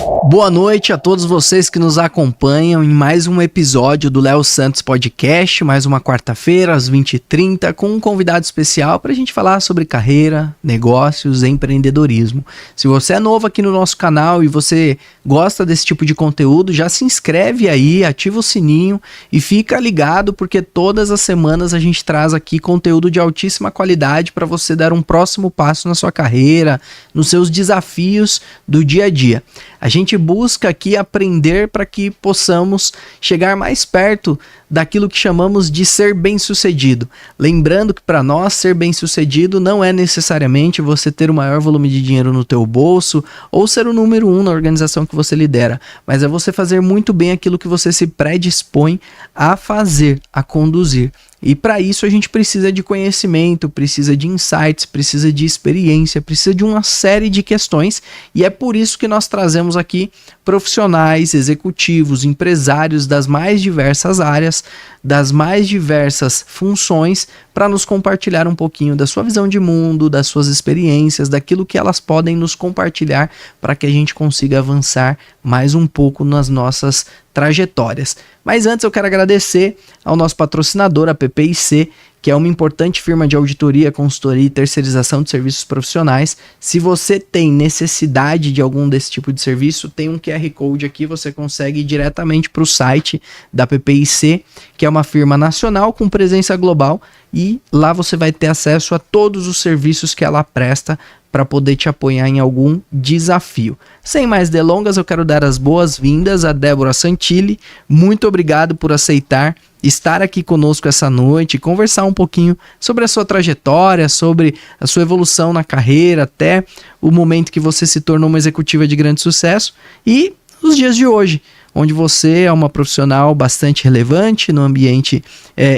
Boa noite a todos vocês que nos acompanham em mais um episódio do Léo Santos Podcast, mais uma quarta-feira às 20h30, com um convidado especial para a gente falar sobre carreira, negócios e empreendedorismo. Se você é novo aqui no nosso canal e você gosta desse tipo de conteúdo, já se inscreve aí, ativa o sininho e fica ligado porque todas as semanas a gente traz aqui conteúdo de altíssima qualidade para você dar um próximo passo na sua carreira, nos seus desafios do dia a dia. A gente busca aqui aprender para que possamos chegar mais perto daquilo que chamamos de ser bem-sucedido. Lembrando que para nós ser bem-sucedido não é necessariamente você ter o maior volume de dinheiro no teu bolso ou ser o número 1 na organização que você lidera, mas é você fazer muito bem aquilo que você se predispõe a fazer, a conduzir. E para isso a gente precisa de conhecimento, precisa de insights, precisa de experiência, precisa de uma série de questões, e é por isso que nós trazemos aqui profissionais, executivos, empresários das mais diversas áreas, das mais diversas funções, para nos compartilhar um pouquinho da sua visão de mundo, das suas experiências, daquilo que elas podem nos compartilhar para que a gente consiga avançar mais um pouco nas nossas trajetórias. Mas antes eu quero agradecer ao nosso patrocinador, a PPIC, que é uma importante firma de auditoria, consultoria e terceirização de serviços profissionais. Se você tem necessidade de algum desse tipo de serviço, tem um QR Code aqui, você consegue ir diretamente para o site da PPIC, que é uma firma nacional com presença global, e lá você vai ter acesso a todos os serviços que ela presta para poder te apoiar em algum desafio. Sem mais delongas, eu quero dar as boas-vindas a Débora Santilli. Muito obrigado por aceitar estar aqui conosco essa noite e conversar um pouquinho sobre a sua trajetória, sobre a sua evolução na carreira, até o momento que você se tornou uma executiva de grande sucesso e os dias de hoje, onde você é uma profissional bastante relevante no ambiente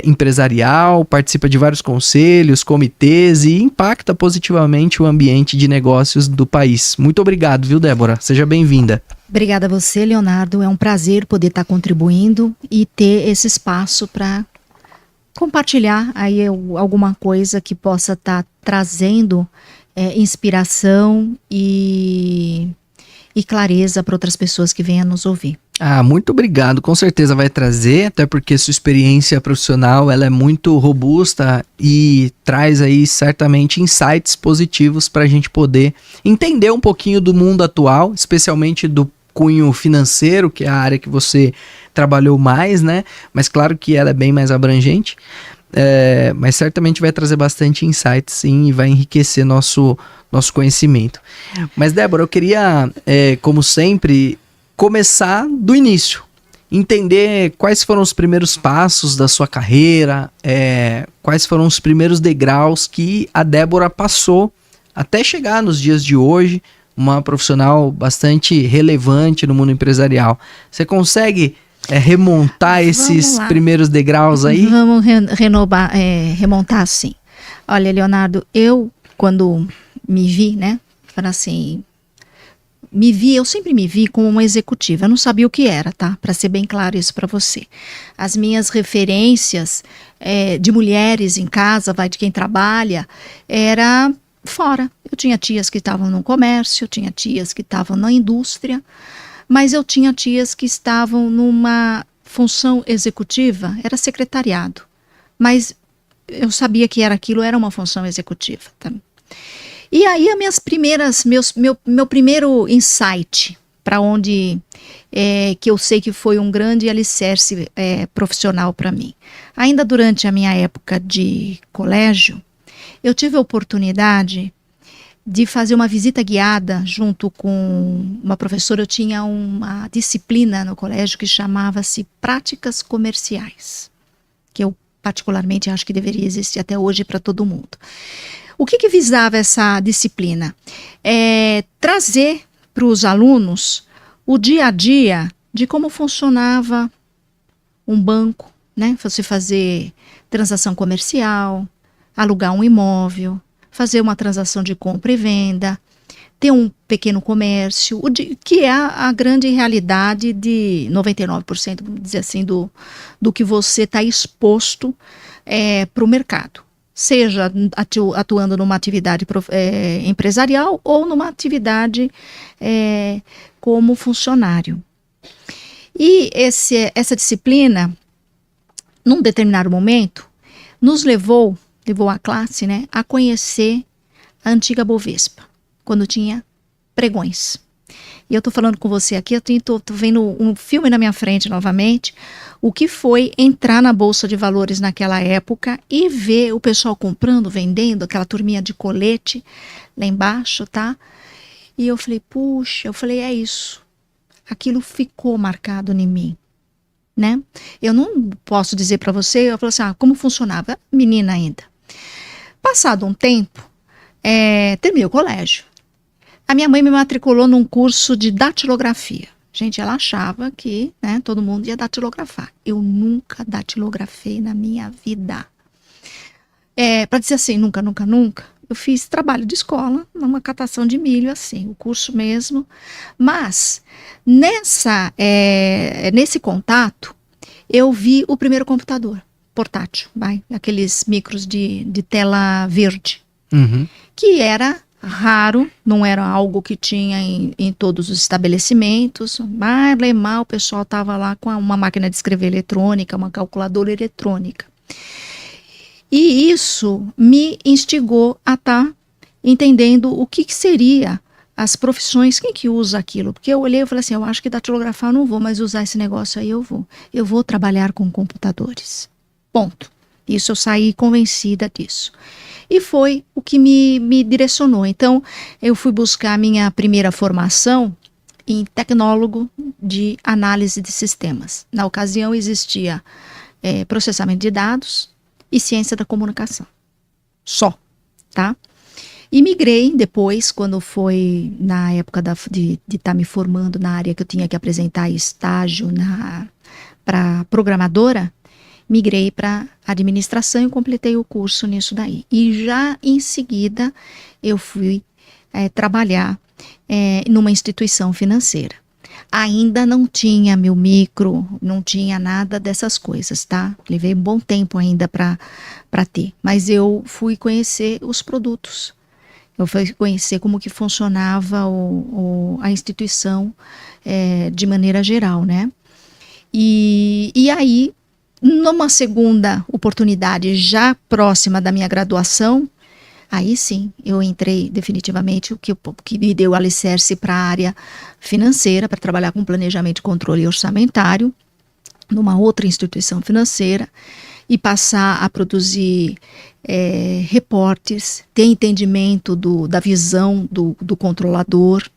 empresarial, participa de vários conselhos, comitês e impacta positivamente o ambiente de negócios do país. Muito obrigado, viu, Débora? Seja bem-vinda. Obrigada a você, Leonardo. É um prazer poder estar contribuindo e ter esse espaço para compartilhar aí alguma coisa que possa estar trazendo inspiração e clareza para outras pessoas que venham nos ouvir. Muito obrigado, com certeza vai trazer, até porque sua experiência profissional ela é muito robusta e traz aí certamente insights positivos para a gente poder entender um pouquinho do mundo atual, especialmente do cunho financeiro, que é a área que você trabalhou mais, né? Mas claro que ela é bem mais abrangente, mas certamente vai trazer bastante insights sim e vai enriquecer nosso conhecimento. Mas Débora, eu queria, como sempre, começar do início, entender quais foram os primeiros passos da sua carreira, quais foram os primeiros degraus que a Débora passou até chegar nos dias de hoje, uma profissional bastante relevante no mundo empresarial. Você consegue remontar esses primeiros degraus aí? Vamos remontar sim. Olha, Leonardo, eu quando me vi, né, para assim... eu sempre me vi como uma executiva, eu não sabia o que era, tá? Para ser bem claro isso para você. As minhas referências de mulheres em casa, de quem trabalha, era fora. Eu tinha tias que estavam no comércio, eu tinha tias que estavam na indústria, mas eu tinha tias que estavam numa função executiva, era secretariado. Mas eu sabia que era uma função executiva, tá? E aí meu primeiro insight para onde que eu sei que foi um grande alicerce profissional para mim. Ainda durante a minha época de colégio, eu tive a oportunidade de fazer uma visita guiada junto com uma professora. Eu tinha uma disciplina no colégio que chamava-se Práticas Comerciais, que eu particularmente acho que deveria existir até hoje para todo mundo. O que visava essa disciplina? Trazer para os alunos o dia a dia de como funcionava um banco, né? Você fazer transação comercial, alugar um imóvel, fazer uma transação de compra e venda, ter um pequeno comércio, que é a grande realidade de 99%, vamos dizer assim, do que você está exposto para o mercado. seja atuando numa atividade empresarial ou numa atividade como funcionário. E essa disciplina, num determinado momento, nos levou a classe, né, a conhecer a antiga Bovespa, quando tinha pregões. E eu estou falando com você aqui, eu estou vendo um filme na minha frente novamente, o que foi entrar na Bolsa de Valores naquela época e ver o pessoal comprando, vendendo, aquela turminha de colete lá embaixo, tá? E eu falei, puxa, é isso. Aquilo ficou marcado em mim, né? Eu não posso dizer para você, eu falei assim, como funcionava? Menina ainda. Passado um tempo, terminei o colégio. A minha mãe me matriculou num curso de datilografia. Gente, ela achava que, né, todo mundo ia datilografar. Eu nunca datilografei na minha vida. Para dizer assim, nunca, eu fiz trabalho de escola, numa catação de milho, assim, o curso mesmo. Mas, nesse contato, eu vi o primeiro computador portátil, aqueles micros de tela verde, que era raro, não era algo que tinha em todos os estabelecimentos, mas mal o pessoal estava lá com uma máquina de escrever eletrônica, uma calculadora eletrônica. E isso me instigou a estar entendendo o que seria as profissões, quem que usa aquilo, porque eu olhei e falei assim, eu acho que datilografar eu não vou, mas usar esse negócio aí eu vou trabalhar com computadores, ponto. Isso eu saí convencida disso. E foi o que me direcionou. Então, eu fui buscar a minha primeira formação em tecnólogo de análise de sistemas. Na ocasião, existia processamento de dados e ciência da comunicação. Só, tá? E migrei depois, quando foi na época de estar me formando na área que eu tinha que apresentar estágio para programadora, migrei para administração e completei o curso nisso daí. E já em seguida eu fui trabalhar numa instituição financeira. Ainda não tinha meu micro, não tinha nada dessas coisas, tá? Levei um bom tempo ainda para ter. Mas eu fui conhecer os produtos. Eu fui conhecer como que funcionava a instituição de maneira geral, né? E aí, numa segunda oportunidade, já próxima da minha graduação, aí sim, eu entrei definitivamente, o que me deu alicerce para a área financeira, para trabalhar com planejamento, controle orçamentário, numa outra instituição financeira, e passar a produzir reportes, ter entendimento da visão do controlador,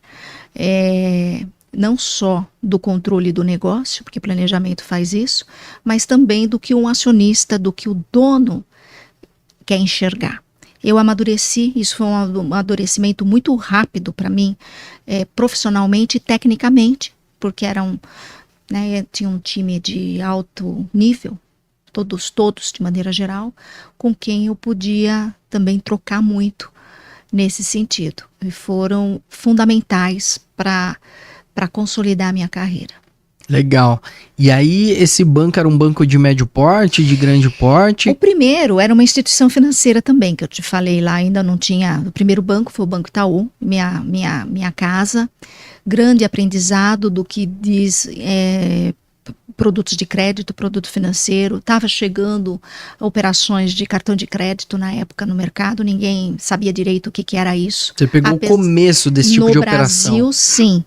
não só do controle do negócio, porque planejamento faz isso, mas também do que um acionista, do que o dono quer enxergar. Eu amadureci, isso foi um amadurecimento muito rápido para mim, profissionalmente e tecnicamente, porque tinha um time de alto nível, todos de maneira geral, com quem eu podia também trocar muito nesse sentido. E foram fundamentais para consolidar a minha carreira. Legal. E aí, esse banco era um banco de médio porte, de grande porte? O primeiro era uma instituição financeira também, que eu te falei lá, ainda não tinha. O primeiro banco foi o Banco Itaú, minha casa. Grande aprendizado do que diz produtos de crédito, produto financeiro. Estava chegando operações de cartão de crédito na época no mercado, ninguém sabia direito o que era isso. Você pegou o começo desse tipo de operação. No Brasil, sim.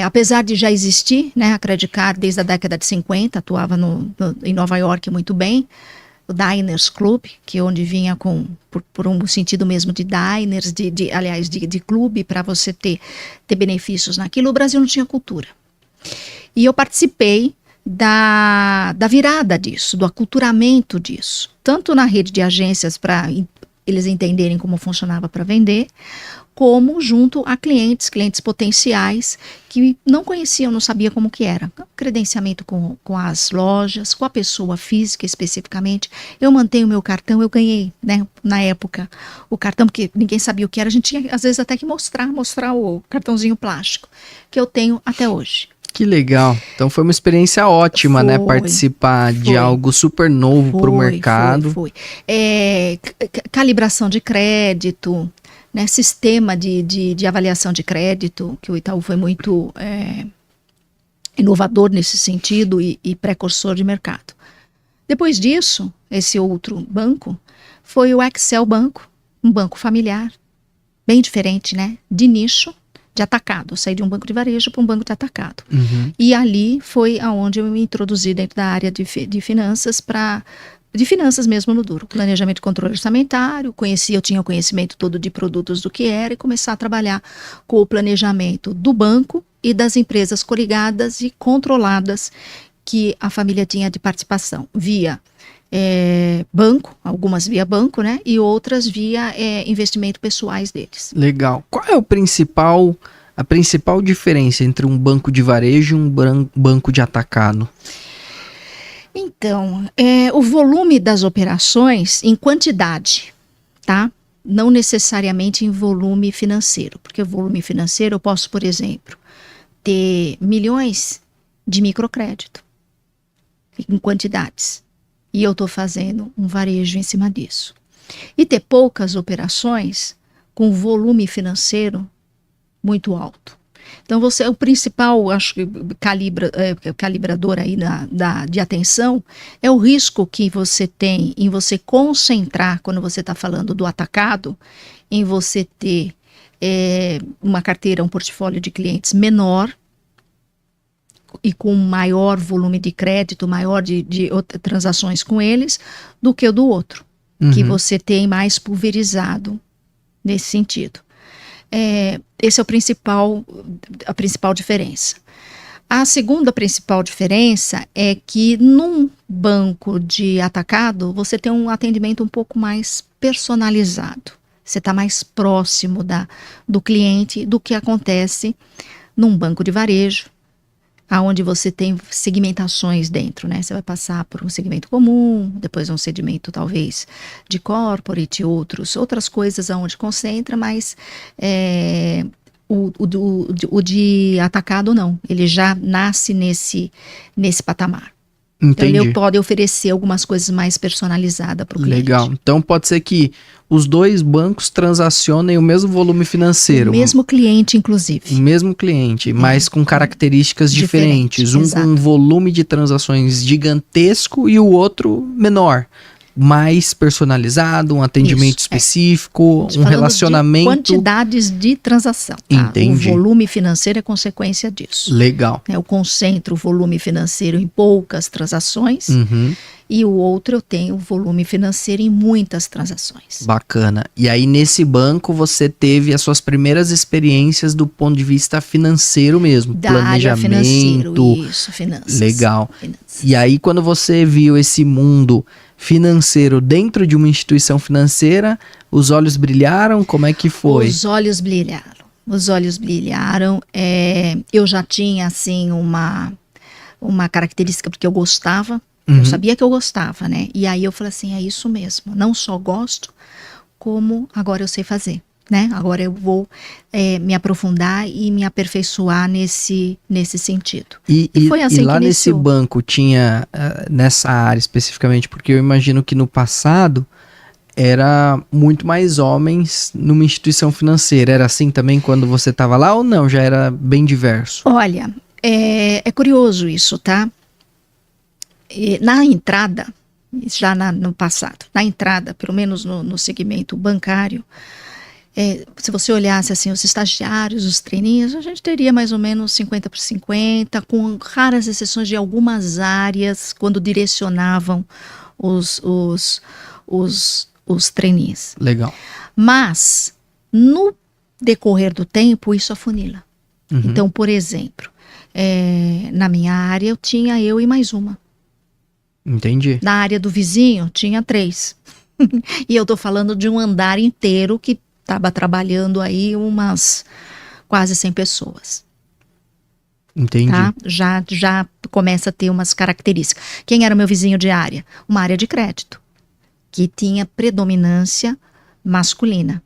Apesar de já existir, né, a Credit Card desde a década de 50, atuava em Nova York muito bem, o Diners Club, que é onde vinha por um sentido mesmo de diners, aliás, de clube, para você ter benefícios naquilo, o Brasil não tinha cultura. E eu participei da virada disso, do aculturamento disso, tanto na rede de agências para eles entenderem como funcionava para vender, como junto a clientes potenciais que não conheciam, não sabiam como que era. Credenciamento com as lojas, com a pessoa física especificamente. Eu mantenho o meu cartão, eu ganhei, né, na época, o cartão, porque ninguém sabia o que era, a gente tinha às vezes até que mostrar o cartãozinho plástico, que eu tenho até hoje. Que legal. Então foi uma experiência ótima, né? Foi, Participar de foi. algo super novo para o mercado. Foi. Calibração de crédito, né? Sistema de avaliação de crédito, que o Itaú foi muito inovador nesse sentido e precursor de mercado. Depois disso, esse outro banco foi o Excel Banco, um banco familiar, bem diferente, né? De nicho, de atacado. Eu saí de um banco de varejo para um banco de atacado. Uhum. E ali foi aonde eu me introduzi dentro da área de finanças de finanças mesmo no duro. Planejamento e controle orçamentário, eu tinha o conhecimento todo de produtos do que era e começar a trabalhar com o planejamento do banco e das empresas coligadas e controladas que a família tinha de participação via banco, algumas via banco, né? E outras via investimento pessoais deles. Legal. Qual é a principal diferença entre um banco de varejo e um banco de atacado? Então, o volume das operações em quantidade, tá? Não necessariamente em volume financeiro, porque o volume financeiro eu posso, por exemplo, ter milhões de microcrédito em quantidades. E eu estou fazendo um varejo em cima disso. E ter poucas operações com volume financeiro muito alto. Então, o principal, acho que calibrador aí de atenção é o risco que você tem em você concentrar, quando você está falando do atacado, em você ter uma carteira, um portfólio de clientes menor, e com maior volume de crédito, maior de transações com eles, do que o do outro, que você tem mais pulverizado nesse sentido. Esse é a principal diferença. A segunda principal diferença é que num banco de atacado, você tem um atendimento um pouco mais personalizado. Você está mais próximo do cliente do que acontece num banco de varejo, aonde você tem segmentações dentro, né? Você vai passar por um segmento comum, depois um segmento talvez de corporate, outras coisas aonde concentra, mas o de atacado não, ele já nasce nesse patamar. Entendi. Então ele pode oferecer algumas coisas mais personalizadas para o cliente. Legal. Então pode ser que os dois bancos transacionem o mesmo volume financeiro. O mesmo cliente, inclusive. O mesmo cliente, mas com características diferentes. Um exato. com um volume de transações gigantesco e o outro menor. Mais personalizado, um atendimento específico, um relacionamento. De quantidades de transação. Tá? Entendi. O volume financeiro é consequência disso. Legal. Eu concentro o volume financeiro em poucas transações e o outro eu tenho o volume financeiro em muitas transações. Bacana. E aí nesse banco você teve as suas primeiras experiências do ponto de vista financeiro mesmo. Da planejamento. área financeiro, isso, finanças. Legal. Finanças. E aí quando você viu esse mundo financeiro dentro de uma instituição financeira, os olhos brilharam? Como é que foi? Os olhos brilharam. Os olhos brilharam. Eu já tinha, assim, uma característica, porque eu gostava. Eu sabia que eu gostava, né? E aí eu falei assim, é isso mesmo. Não só gosto, como agora eu sei fazer, né? Agora eu vou me aprofundar e me aperfeiçoar nesse sentido. E foi assim e lá que nesse iniciou. banco tinha, nessa área especificamente, porque eu imagino que no passado era muito mais homens numa instituição financeira. Era assim também quando você estava lá ou não? Já era bem diverso? Olha, é curioso isso, tá? Na entrada, já no passado, na entrada, pelo menos no segmento bancário, se você olhasse assim os estagiários, os trainees, a gente teria mais ou menos 50/50, com raras exceções de algumas áreas, quando direcionavam os trainees. Legal. Mas, no decorrer do tempo, isso afunila. Então, por exemplo, na minha área, eu tinha eu e mais uma. Entendi. Na área do vizinho, tinha 3. E eu tô falando de um andar inteiro que estava trabalhando aí umas quase 100 pessoas. Entendi. Tá? Já começa a ter umas características. Quem era o meu vizinho de área? Uma área de crédito, que tinha predominância masculina.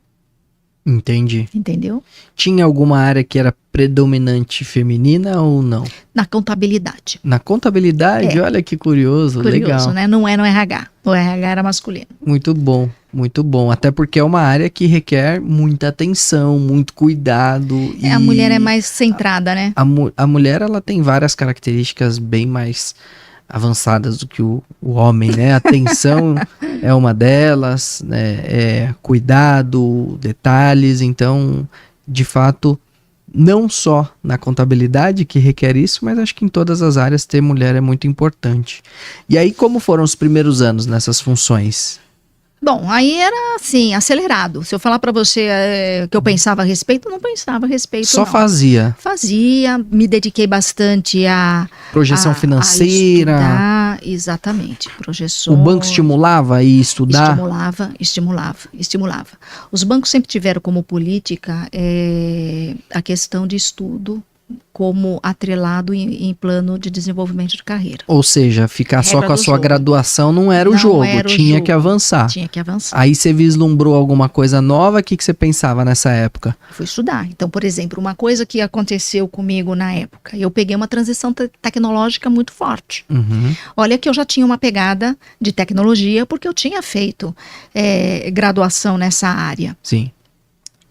Entendi. entendeu? Tinha alguma área que era predominante feminina ou não? Na contabilidade. Na contabilidade? Olha que curioso, Curioso, legal. né? Não é no RH. O RH era masculino. Muito bom, muito bom. Até porque é uma área que requer muita atenção, muito cuidado. A mulher é mais centrada, né? A mulher, ela tem várias características bem mais avançadas do que o homem, né? Atenção é uma delas, né? Cuidado, detalhes. Então, de fato, não só na contabilidade que requer isso, mas acho que em todas as áreas ter mulher é muito importante. E aí, como foram os primeiros anos nessas funções? Bom, aí era assim, acelerado. Se eu falar pra você que eu pensava a respeito, não pensava a respeito, Só não. fazia Fazia, me dediquei bastante a projeção financeira. estudar, exatamente, projeções. O banco estimulava a ir estudar? Estimulava. Os bancos sempre tiveram como política a questão de estudo como atrelado em plano de desenvolvimento de carreira. Ou seja, ficar só Regra com a do sua jogo. graduação não era o Não jogo, era o tinha jogo. que avançar. Tinha que avançar. Aí você vislumbrou alguma coisa nova, o que você pensava nessa época? Fui estudar. Então, por exemplo, uma coisa que aconteceu comigo na época, eu peguei uma transição tecnológica muito forte. Uhum. Olha que eu já tinha uma pegada de tecnologia, porque eu tinha feito graduação nessa área. Sim.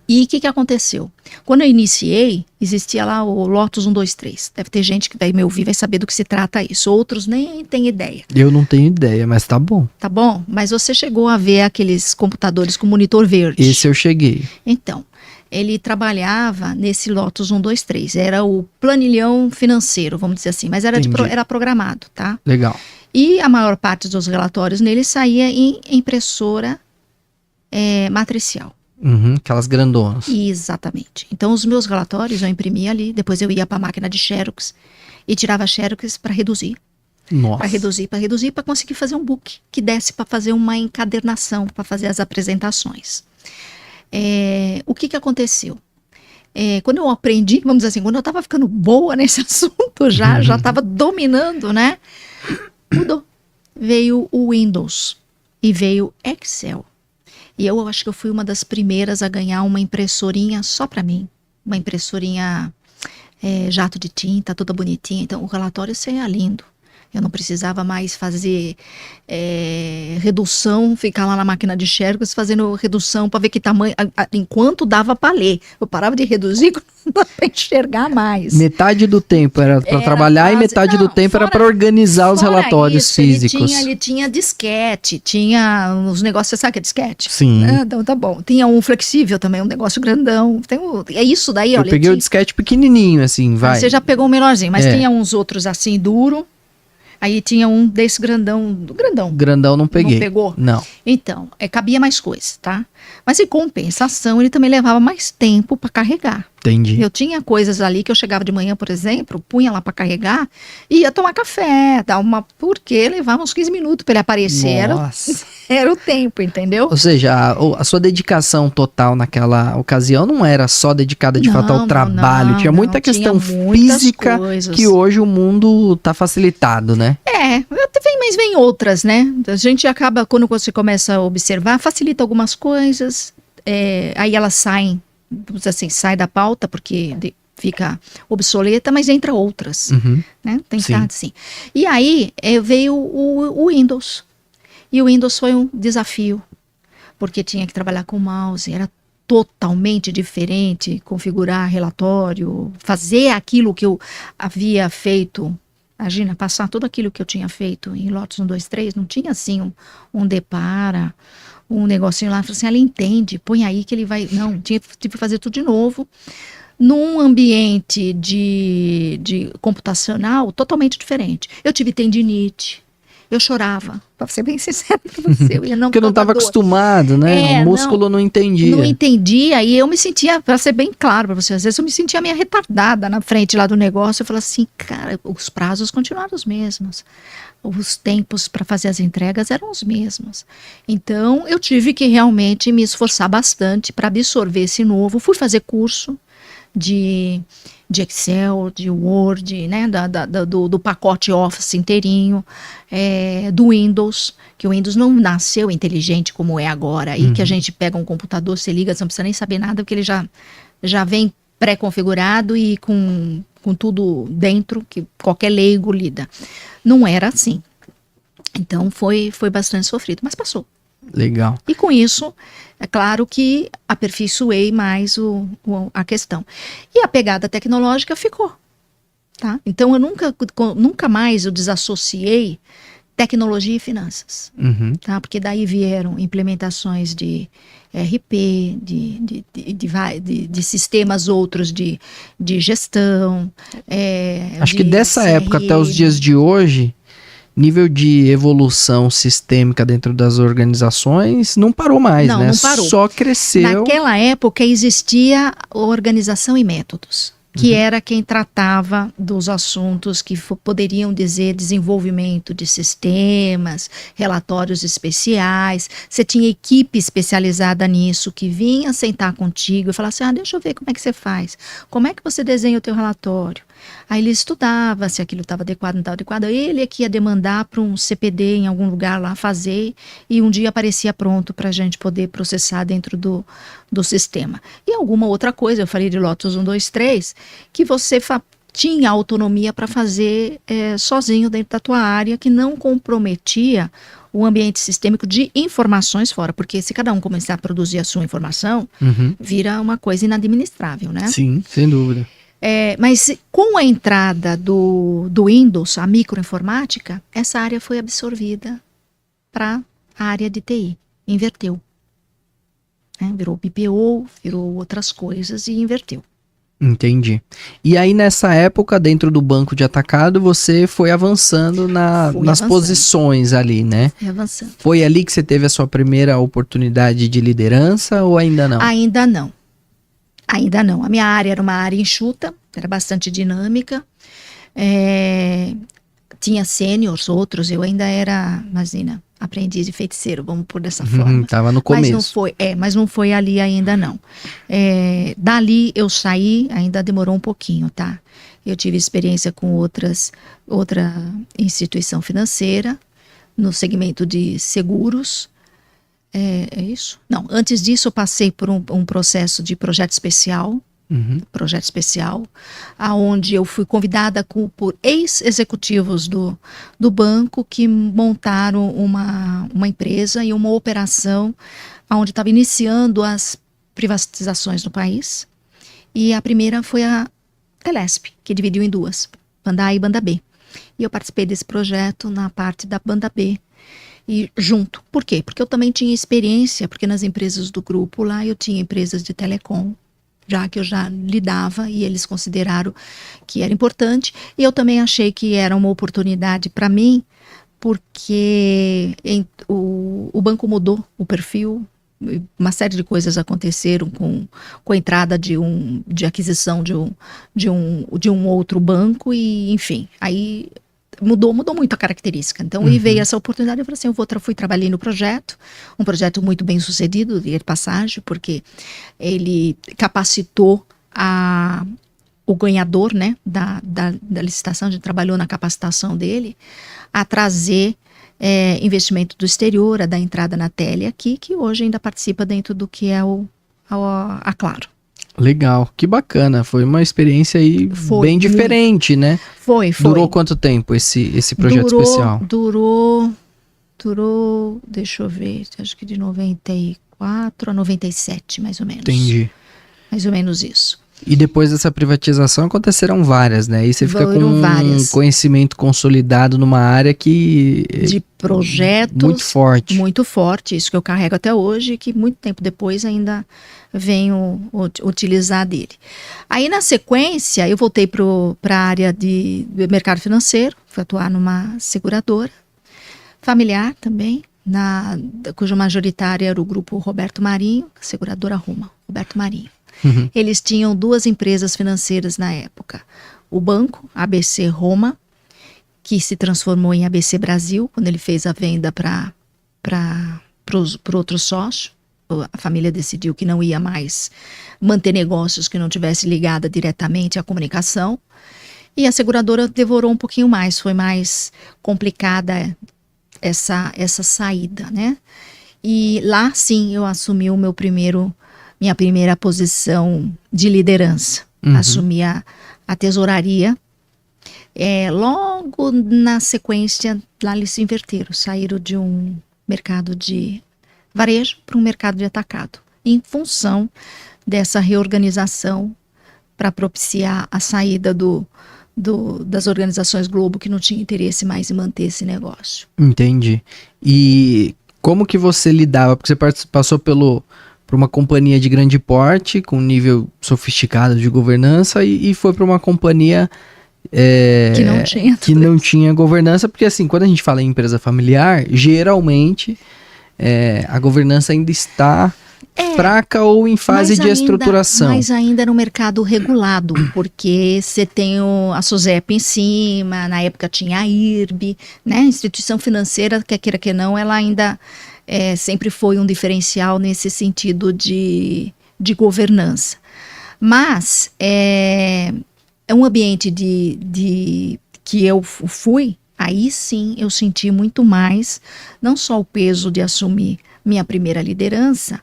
E o que aconteceu? Quando eu iniciei, existia lá o Lotus 123. Deve ter gente que vai me ouvir, vai saber do que se trata isso. Outros nem têm ideia. Eu não tenho ideia, mas tá bom. Tá bom? Mas você chegou a ver aqueles computadores com monitor verde. Esse eu cheguei. Então, ele trabalhava nesse Lotus 123. Era o planilhão financeiro, vamos dizer assim. Mas era, Entendi. era programado, tá? Legal. E a maior parte dos relatórios nele saía em impressora matricial. Uhum, aquelas grandonas. Exatamente. Então, os meus relatórios eu imprimia ali, depois eu ia para a máquina de Xerox e tirava Xerox para reduzir. Nossa. Para reduzir, para conseguir fazer um book que desse para fazer uma encadernação, para fazer as apresentações. O que aconteceu? Quando eu aprendi, vamos dizer assim, quando eu estava ficando boa nesse assunto, já estava dominando, né? Mudou. Veio o Windows e veio Excel. E eu acho que eu fui uma das primeiras a ganhar uma impressorinha só para mim. Uma impressorinha jato de tinta, toda bonitinha. Então, o relatório saía lindo. Eu não precisava mais fazer redução, ficar lá na máquina de Xerox fazendo redução para ver que tamanho, enquanto dava para ler. Eu parava de reduzir quando não dava para enxergar mais. Metade do tempo era para trabalhar e metade do tempo era para organizar os relatórios isso, físicos. Ele tinha disquete, tinha uns negócios, você sabe o que é disquete? Sim. Então tá bom. Tinha um flexível também, um negócio grandão. É isso daí, Eu olha. peguei o disquete pequenininho, assim, vai. Você já pegou o menorzinho, mas tinha uns outros assim, duro. Aí tinha um desse grandão, grandão. Grandão não peguei. Não pegou? Não. Então, cabia mais coisa, tá? Mas em compensação, ele também levava mais tempo para carregar. Entendi. Eu tinha coisas ali que eu chegava de manhã, por exemplo, punha lá para carregar e ia tomar café, porque levava uns 15 minutos para ele aparecer. Nossa. Era o tempo, entendeu? Ou seja, a sua dedicação total naquela ocasião não era só dedicada de fato ao trabalho. Tinha muita questão física que hoje o mundo tá facilitado, né? Mas vem outras, né? A gente acaba, quando você começa a observar, facilita algumas coisas, aí elas saem, assim, sai da pauta porque fica obsoleta, mas entra outras, né? Tem que estar assim. E aí veio o Windows. E o Windows foi um desafio, porque tinha que trabalhar com mouse, era totalmente diferente, configurar relatório, fazer aquilo que eu havia feito. Imagina, passar tudo aquilo que eu tinha feito em Lotus 1, 2, 3, não tinha assim um depara, um negocinho lá, assim, ele entende, põe aí que ele vai. Não, tive que fazer tudo de novo, num ambiente de computacional totalmente diferente. Eu tive tendinite, eu chorava, para ser bem sincero para você. Porque eu não estava acostumado, né? O músculo não entendia. Não entendia, e eu me sentia, para ser bem claro para você, às vezes eu me sentia meio retardada na frente lá do negócio. Eu falava assim, cara, os prazos continuaram os mesmos. Os tempos para fazer as entregas eram os mesmos. Então, eu tive que realmente me esforçar bastante para absorver esse novo. Fui fazer curso. de Excel, de Word, né, do pacote Office inteirinho, do Windows, que o Windows não nasceu inteligente como é agora, e que a gente pega um computador, você liga, você não precisa nem saber nada, porque ele já vem pré-configurado e com tudo dentro, que qualquer leigo lida. Não era assim. Então foi bastante sofrido, mas passou. Legal. E com isso, é claro que aperfeiçoei mais a questão. E a pegada tecnológica ficou. Tá? Então eu nunca mais eu desassociei tecnologia e finanças. Tá? Porque daí vieram implementações de ERP, de sistemas outros de gestão. Acho que dessa época até os dias de hoje, nível de evolução sistêmica dentro das organizações não parou mais, né? Não parou. Só cresceu. Naquela época existia organização e métodos, que era quem tratava dos assuntos que poderiam dizer desenvolvimento de sistemas, relatórios especiais. Você tinha equipe especializada nisso que vinha sentar contigo e falar assim, deixa eu ver como é que você faz, como é que você desenha o teu relatório. Aí ele estudava se aquilo estava adequado, não estava adequado. Ele é que ia demandar para um CPD em algum lugar lá fazer, e um dia aparecia pronto para a gente poder processar dentro do sistema. E alguma outra coisa, eu falei de Lotus 1, 2, 3, que você tinha autonomia para fazer sozinho dentro da tua área, que não comprometia o ambiente sistêmico de informações fora, porque se cada um começar a produzir a sua informação, vira uma coisa inadministrável, né? Sim, sem dúvida. Mas com a entrada do Windows, a microinformática, essa área foi absorvida para a área de TI, inverteu. Virou BPO, virou outras coisas e inverteu. Entendi. E aí nessa época, dentro do banco de atacado, você foi avançando nas posições ali, né? Foi avançando. Foi ali que você teve a sua primeira oportunidade de liderança ou ainda não? Ainda não. Ainda não. A minha área era uma área enxuta, era bastante dinâmica. Tinha sêniors, outros, eu ainda era, imagina, aprendiz de feiticeiro, vamos pôr dessa forma. Tava no começo. Mas não foi ali ainda não. Dali eu saí, ainda demorou um pouquinho, tá? Eu tive experiência com outra instituição financeira, no segmento de seguros. É isso? Não, antes disso eu passei por um processo de projeto especial, aonde eu fui convidada por ex-executivos do banco que montaram uma empresa e uma operação onde estava iniciando as privatizações no país. E a primeira foi a Telesp, que dividiu em duas, banda A e banda B. E eu participei desse projeto na parte da banda B. E junto. Por quê? Porque eu também tinha experiência, porque nas empresas do grupo lá eu tinha empresas de telecom, já que eu já lidava e eles consideraram que era importante. E eu também achei que era uma oportunidade para mim, porque o banco mudou o perfil, uma série de coisas aconteceram com a entrada de aquisição de um outro banco e, enfim, aí mudou muito a característica. Então, e veio essa oportunidade, eu falei assim, fui trabalhar no projeto, um projeto muito bem sucedido, de passagem, porque ele capacitou o ganhador, né, da licitação, a gente trabalhou na capacitação dele, a trazer investimento do exterior, a dar entrada na tele aqui, que hoje ainda participa dentro do que é a Claro. Legal, que bacana, foi uma experiência aí bem diferente, né? Foi. Durou quanto tempo esse projeto especial? Durou, deixa eu ver, acho que de 94 a 97, mais ou menos. Entendi. Mais ou menos isso. E depois dessa privatização aconteceram várias, né? E você fica com um conhecimento consolidado numa área de projetos muito forte. Muito forte, isso que eu carrego até hoje, que muito tempo depois ainda venho utilizar dele. Aí na sequência eu voltei para a área de mercado financeiro, fui atuar numa seguradora familiar também, cuja majoritária era o grupo Roberto Marinho, a seguradora Roma, Roberto Marinho. Eles tinham duas empresas financeiras na época. O banco, ABC Roma, que se transformou em ABC Brasil, quando ele fez a venda para outro sócio, a família decidiu que não ia mais manter negócios que não tivesse ligada diretamente à comunicação. E a seguradora devorou um pouquinho mais, foi mais complicada essa saída, né? E lá sim eu assumi minha primeira posição de liderança. Assumi a tesouraria. Logo na sequência, lá eles se inverteram, saíram de um mercado de varejo para um mercado de atacado, em função dessa reorganização para propiciar a saída das organizações Globo, que não tinha interesse mais em manter esse negócio. Entendi. E como que você lidava? Porque você passou por uma companhia de grande porte, com nível sofisticado de governança, e foi para uma companhia que não tinha governança, porque assim, quando a gente fala em empresa familiar, geralmente a governança ainda está fraca ou em fase de estruturação. Mas ainda no mercado regulado, porque você tem a SUSEP em cima, na época tinha a IRB, né? Instituição financeira, quer queira que não, ela ainda sempre foi um diferencial nesse sentido de governança. Mas é um ambiente que eu fui, aí sim eu senti muito mais, não só o peso de assumir minha primeira liderança,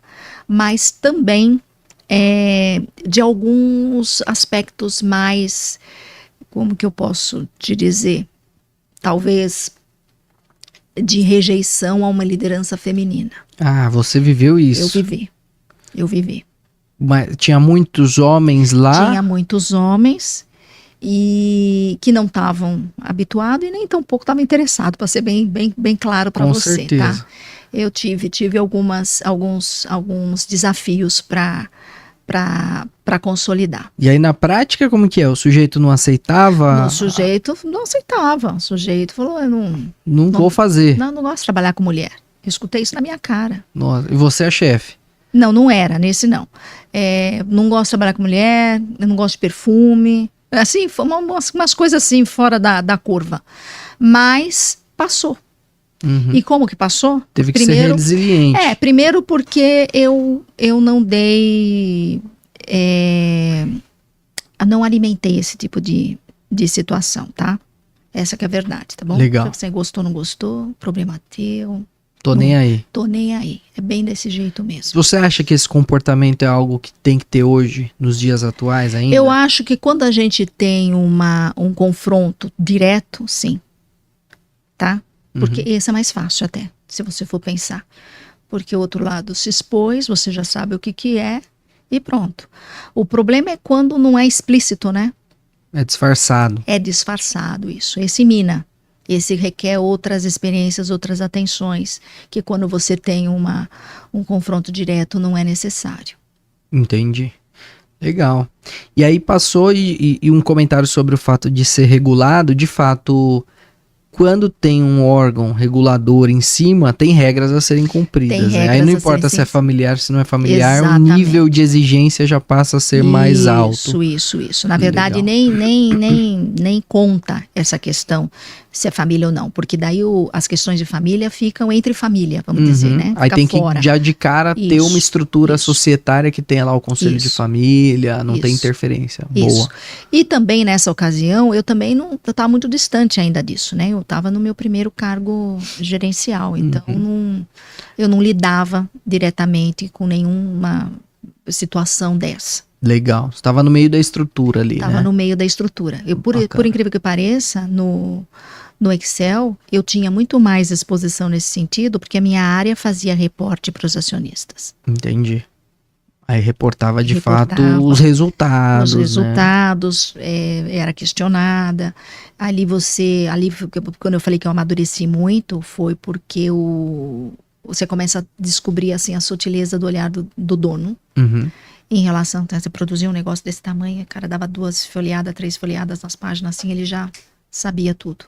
mas também de alguns aspectos mais, como que eu posso te dizer, talvez de rejeição a uma liderança feminina. Ah, você viveu isso? Eu vivi. Mas tinha muitos homens lá? Tinha muitos homens e que não estavam habituados e nem tão pouco estavam interessados, para ser bem claro para você, certeza. tá? Eu tive alguns desafios para consolidar. E aí na prática como que é? O sujeito não aceitava? O sujeito não aceitava. O sujeito falou, eu não vou fazer. Não gosto de trabalhar com mulher. Eu escutei isso na minha cara. Nossa, e você é chefe? Não era, nesse não. Não gosto de trabalhar com mulher, eu não gosto de perfume. Assim, foi umas coisas assim, fora da curva. Mas passou. Uhum. E como que passou? Teve que ser resiliente. Primeiro porque eu não dei... não alimentei esse tipo de situação, tá? Essa que é a verdade, tá bom? Legal. Se você gostou, não gostou, problema teu. Tô nem aí. Tô nem aí. É bem desse jeito mesmo. Você acha que esse comportamento é algo que tem que ter hoje, nos dias atuais ainda? Eu acho que quando a gente tem um confronto direto, sim. Tá? Porque esse é mais fácil até, se você for pensar. Porque o outro lado se expôs, você já sabe o que é e pronto. O problema é quando não é explícito, né? É disfarçado. É disfarçado isso. Esse mina. Esse requer outras experiências, outras atenções, que quando você tem um confronto direto não é necessário. Entendi. Legal. E aí passou e um comentário sobre o fato de ser regulado, de fato, quando tem um órgão regulador em cima, tem regras a serem cumpridas. Né? Aí não importa se é familiar, se não é familiar, exatamente. O nível de exigência já passa a ser mais alto. Isso. Na verdade, nem conta essa questão se é família ou não, porque daí as questões de família ficam entre família, vamos dizer, né? Fica aí tem fora. Que já de cara ter uma estrutura societária que tenha lá o conselho de família, não tem interferência. Boa. E também nessa ocasião, eu estava muito distante ainda disso, né? Eu estava no meu primeiro cargo gerencial, então eu não lidava diretamente com nenhuma situação dessa. Legal, você estava no meio da estrutura ali, Estava no meio da estrutura. Eu, por incrível que pareça, no Excel, eu tinha muito mais exposição nesse sentido, porque a minha área fazia reporte para os acionistas. Entendi. Aí reportava de fato os resultados. Os resultados, era questionada. Ali, quando eu falei que eu amadureci muito, foi porque você começa a descobrir assim, a sutileza do olhar do dono. Em relação a você produzir um negócio desse tamanho, o cara dava 2 folheadas, 3 folheadas nas páginas, assim, ele já sabia tudo.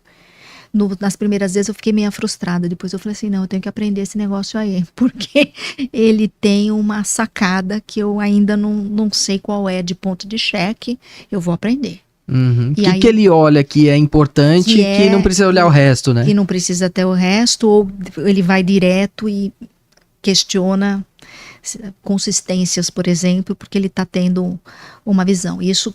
Nas primeiras vezes eu fiquei meio frustrada, depois eu falei assim, não, eu tenho que aprender esse negócio aí, porque ele tem uma sacada que eu ainda não sei qual é de ponto de cheque, eu vou aprender. O que ele olha que é importante que não precisa olhar o resto, né? E não precisa ter o resto, ou ele vai direto e questiona consistências, por exemplo, porque ele está tendo uma visão. Isso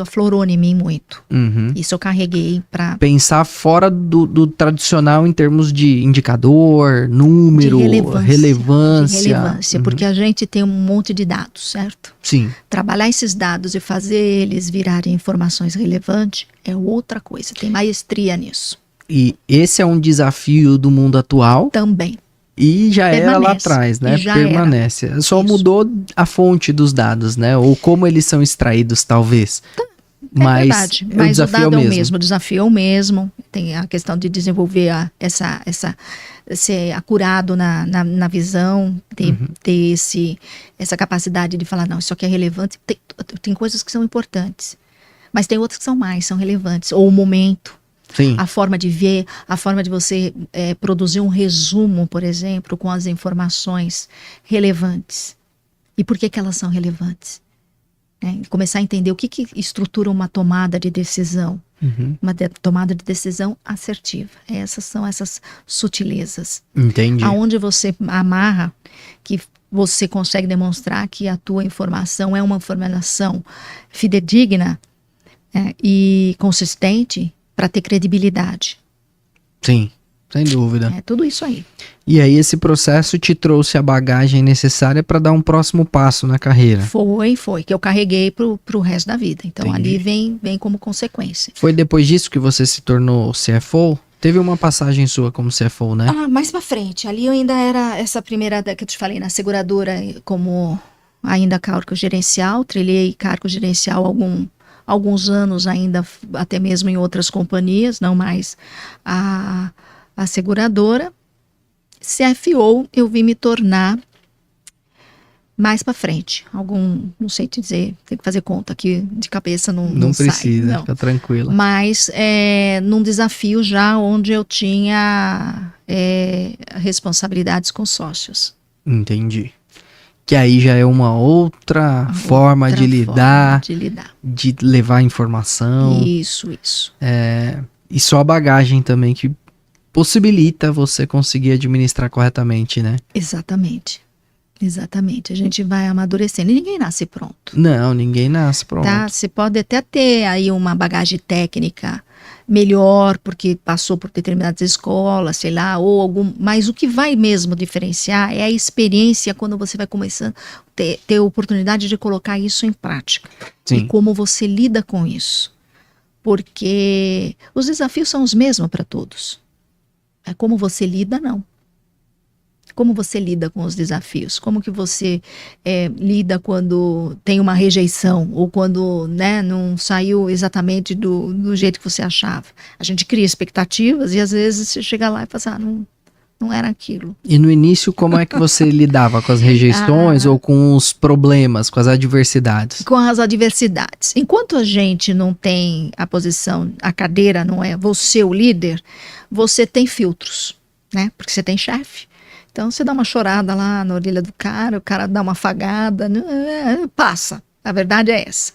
aflorou em mim muito. Uhum. Isso eu carreguei para... Pensar fora do tradicional em termos de indicador, número, relevância. Uhum. Porque a gente tem um monte de dados, certo? Sim. Trabalhar esses dados e fazer eles virarem informações relevantes é outra coisa. Tem maestria nisso. E esse é um desafio do mundo atual. Também. E já era lá atrás, né? Permanece. Era. Só mudou a fonte dos dados, né? Ou como eles são extraídos, talvez. Mas verdade. Mas o dado é o mesmo. O desafio é o mesmo. Tem a questão de desenvolver ser acurado na visão, ter essa capacidade de falar, não, isso aqui é relevante. Tem coisas que são importantes, mas tem outras que são relevantes. Ou o momento. Sim. A forma de ver, a forma de você produzir um resumo, por exemplo, com as informações relevantes. E por que elas são relevantes? Começar a entender o que estrutura uma tomada de decisão. Uhum. Uma tomada de decisão assertiva. Essas são essas sutilezas. Entendi. Aonde você amarra, que você consegue demonstrar que a tua informação é uma informação fidedigna e consistente, para ter credibilidade. Sim, sem dúvida. É tudo isso aí. E aí esse processo te trouxe a bagagem necessária para dar um próximo passo na carreira? Foi, que eu carreguei pro resto da vida. Então Entendi. ali vem como consequência. Foi depois disso que você se tornou CFO? Teve uma passagem sua como CFO, né? Mais pra frente. Ali eu ainda era essa primeira que eu te falei, na seguradora, como ainda cargo gerencial. Trilhei cargo gerencial alguns anos ainda, até mesmo em outras companhias, não mais a seguradora. CFO eu vim me tornar mais para frente. Não sei te dizer, tem que fazer conta aqui de cabeça, não precisa, sai, fica tranquila. Mas num desafio já onde eu tinha responsabilidades com sócios. Entendi. Que aí já é uma outra forma de lidar, de levar informação. Isso. E só a bagagem também que possibilita você conseguir administrar corretamente, né? Exatamente. A gente vai amadurecendo e ninguém nasce pronto. Não, ninguém nasce pronto. Tá? Você pode até ter aí uma bagagem técnica melhor, porque passou por determinadas escolas, sei lá, ou mas o que vai mesmo diferenciar é a experiência quando você vai começando a ter a oportunidade de colocar isso em prática. Sim. E como você lida com isso. Porque os desafios são os mesmos para todos. É como você lida, não. Como você lida com os desafios? Como que você lida quando tem uma rejeição ou quando não saiu exatamente do jeito que você achava? A gente cria expectativas e às vezes você chega lá e fala assim, não era aquilo. E no início, como é que você lidava com as rejeições ou com os problemas, com as adversidades? Com as adversidades. Enquanto a gente não tem a cadeira não é você o líder, você tem filtros, né? Porque você tem chefe. Então você dá uma chorada lá na orelha do cara, o cara dá uma afagada, passa. A verdade é essa.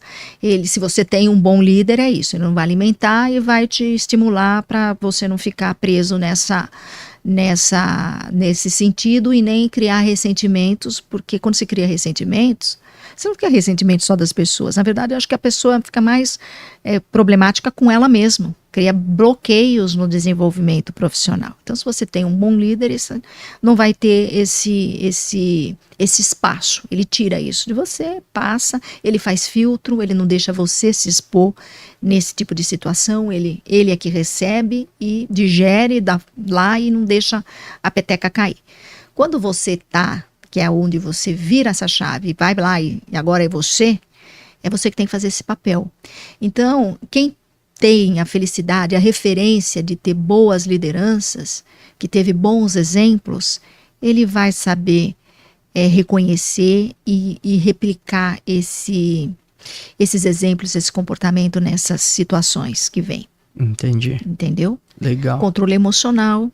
Se você tem um bom líder, é isso. Ele não vai alimentar e vai te estimular para você não ficar preso nesse sentido e nem criar ressentimentos, porque quando se cria ressentimentos, você não cria ressentimento só das pessoas. Na verdade, eu acho que a pessoa fica mais problemática com ela mesma. Cria bloqueios no desenvolvimento profissional. Então, se você tem um bom líder, não vai ter esse espaço. Ele tira isso de você, passa, ele faz filtro, ele não deixa você se expor nesse tipo de situação. Ele é que recebe e digere, dá lá e não deixa a peteca cair. Quando você que é onde você vira essa chave e vai lá e agora é você que tem que fazer esse papel. Então, quem tem a felicidade, a referência de ter boas lideranças, que teve bons exemplos, ele vai saber reconhecer e replicar esses exemplos, esse comportamento nessas situações que vem. Entendi. Entendeu? Legal. Controle emocional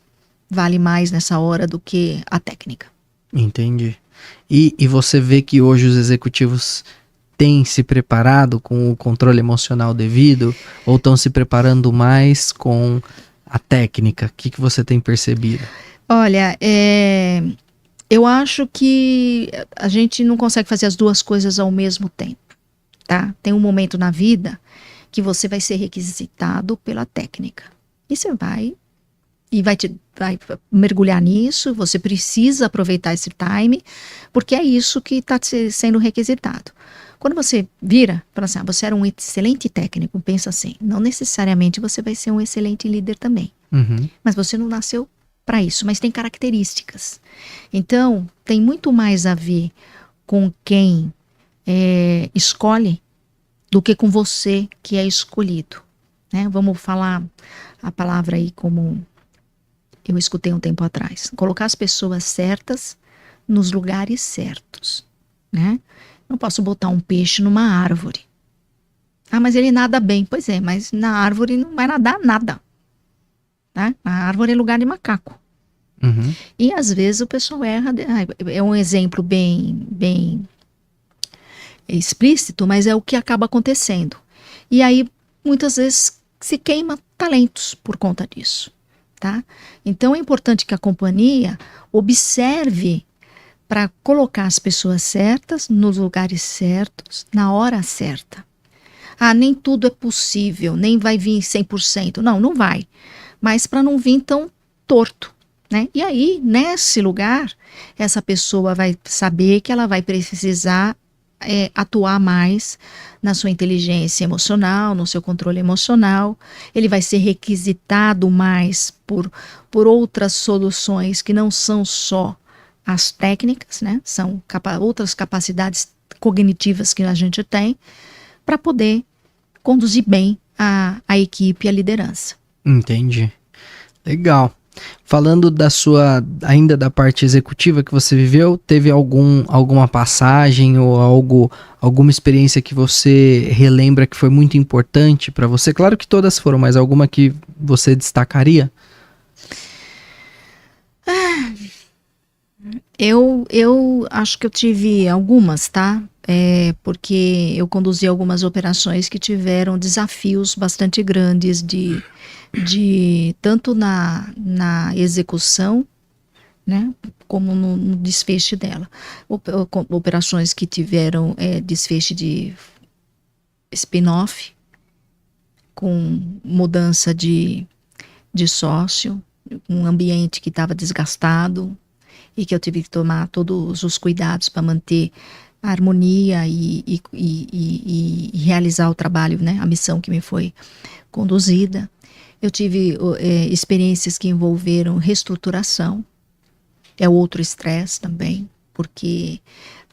vale mais nessa hora do que a técnica. Entendi. E você vê que hoje os executivos têm se preparado com o controle emocional devido ou estão se preparando mais com a técnica? O que você tem percebido? Olha, Eu acho que a gente não consegue fazer as duas coisas ao mesmo tempo, tá? Tem um momento na vida que você vai ser requisitado pela técnica. E você vai mergulhar nisso, você precisa aproveitar esse time, porque é isso que está sendo requisitado. Quando você vira, fala assim, você era um excelente técnico, pensa assim, não necessariamente você vai ser um excelente líder também. Uhum. Mas você não nasceu para isso, mas tem características. Então, tem muito mais a ver com quem escolhe do que com você que é escolhido, né? Vamos falar a palavra aí como eu escutei um tempo atrás. Colocar as pessoas certas nos lugares certos, né? Não posso botar um peixe numa árvore. Ah, mas ele nada bem. Pois é, mas na árvore não vai nadar nada. Né? A árvore é lugar de macaco. Uhum. E às vezes o pessoal erra. É um exemplo bem explícito, mas é o que acaba acontecendo. E aí, muitas vezes, se queima talentos por conta disso. Tá? Então é importante que a companhia observe para colocar as pessoas certas nos lugares certos, na hora certa. Ah, nem tudo é possível, nem vai vir 100%. Não, não vai. Mas para não vir tão torto, né? E aí, nesse lugar, essa pessoa vai saber que ela vai precisar atuar mais na sua inteligência emocional, no seu controle emocional. Ele vai ser requisitado mais por outras soluções que não são só as técnicas, né? São outras capacidades cognitivas que a gente tem para poder conduzir bem a equipe e a liderança. Entendi. Legal. Falando ainda da parte executiva que você viveu, teve alguma passagem ou alguma experiência que você relembra que foi muito importante para você? Claro que todas foram, mas alguma que você destacaria? Eu acho que eu tive algumas, tá? Porque eu conduzi algumas operações que tiveram desafios bastante grandes tanto na execução, né, como no desfecho dela. Operações que tiveram desfecho de spin-off, com mudança de sócio, um ambiente que estava desgastado e que eu tive que tomar todos os cuidados para manter a harmonia e realizar o trabalho, né, a missão que me foi conduzida. Eu tive experiências que envolveram reestruturação, é outro estresse também, porque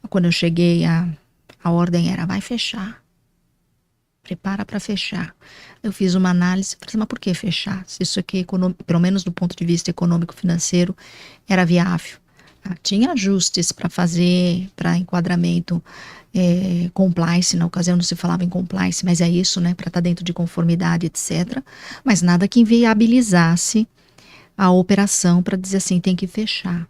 quando eu cheguei a ordem era, vai fechar, prepara para fechar. Eu fiz uma análise, falei, mas por que fechar? Se isso aqui, pelo menos do ponto de vista econômico-financeiro, era viável. Tinha ajustes para fazer, para enquadramento compliance, na ocasião não se falava em compliance, mas é isso, né, para estar dentro de conformidade, etc. Mas nada que inviabilizasse a operação para dizer assim, tem que fechar.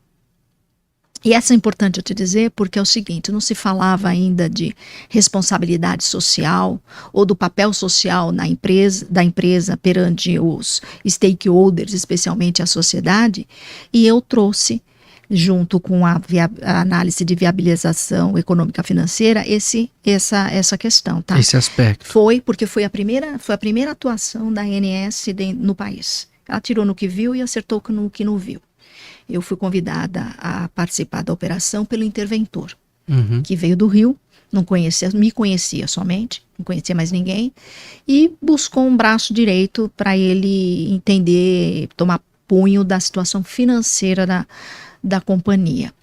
E essa é importante eu te dizer porque é o seguinte, não se falava ainda de responsabilidade social ou do papel social da empresa perante os stakeholders, especialmente a sociedade, e eu trouxe junto com a análise de viabilização econômica financeira, essa questão, tá? Esse aspecto. Foi porque foi a primeira atuação da ANS no país. Ela tirou no que viu e acertou no que não viu. Eu fui convidada a participar da operação pelo interventor, que veio do Rio, me conhecia somente, não conhecia mais ninguém, e buscou um braço direito para ele entender, tomar punho da situação financeira da companhia.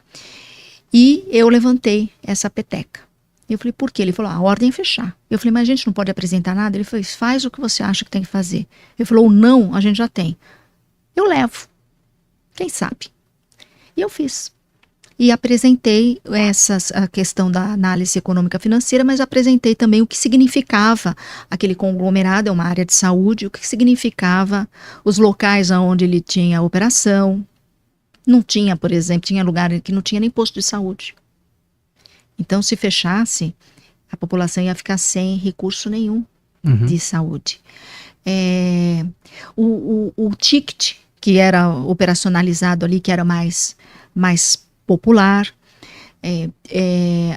E eu levantei essa peteca. Eu falei, por quê? Ele falou, a ordem é fechar. Eu falei, mas a gente não pode apresentar nada? Ele falou, faz o que você acha que tem que fazer. Ele falou, não, a gente já tem. Eu levo. Quem sabe? E eu fiz. E apresentei a questão da análise econômica financeira, mas apresentei também o que significava aquele conglomerado, é uma área de saúde, o que significava os locais onde ele tinha operação. Não tinha, por exemplo, tinha lugar que não tinha nem posto de saúde. Então, se fechasse, a população ia ficar sem recurso nenhum de saúde. O ticket que era operacionalizado ali, que era mais popular,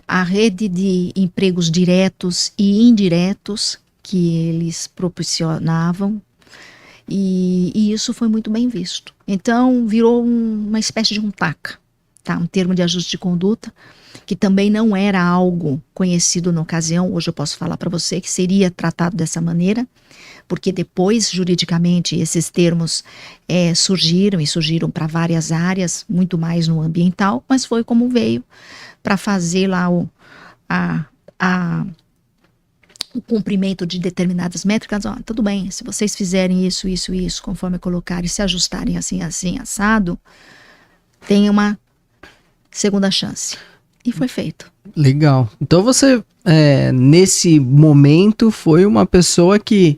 a rede de empregos diretos e indiretos que eles proporcionavam, e isso foi muito bem visto. Então virou uma espécie de um TAC, tá? Um termo de ajuste de conduta, que também não era algo conhecido na ocasião. Hoje eu posso falar para você que seria tratado dessa maneira, porque depois, juridicamente, esses termos surgiram para várias áreas, muito mais no ambiental, mas foi como veio para fazer lá o cumprimento de determinadas métricas. Tudo bem, se vocês fizerem isso, conforme eu colocar, e se ajustarem assim, assado, tem uma segunda chance. E foi feito. Legal. Então você, nesse momento, foi uma pessoa que,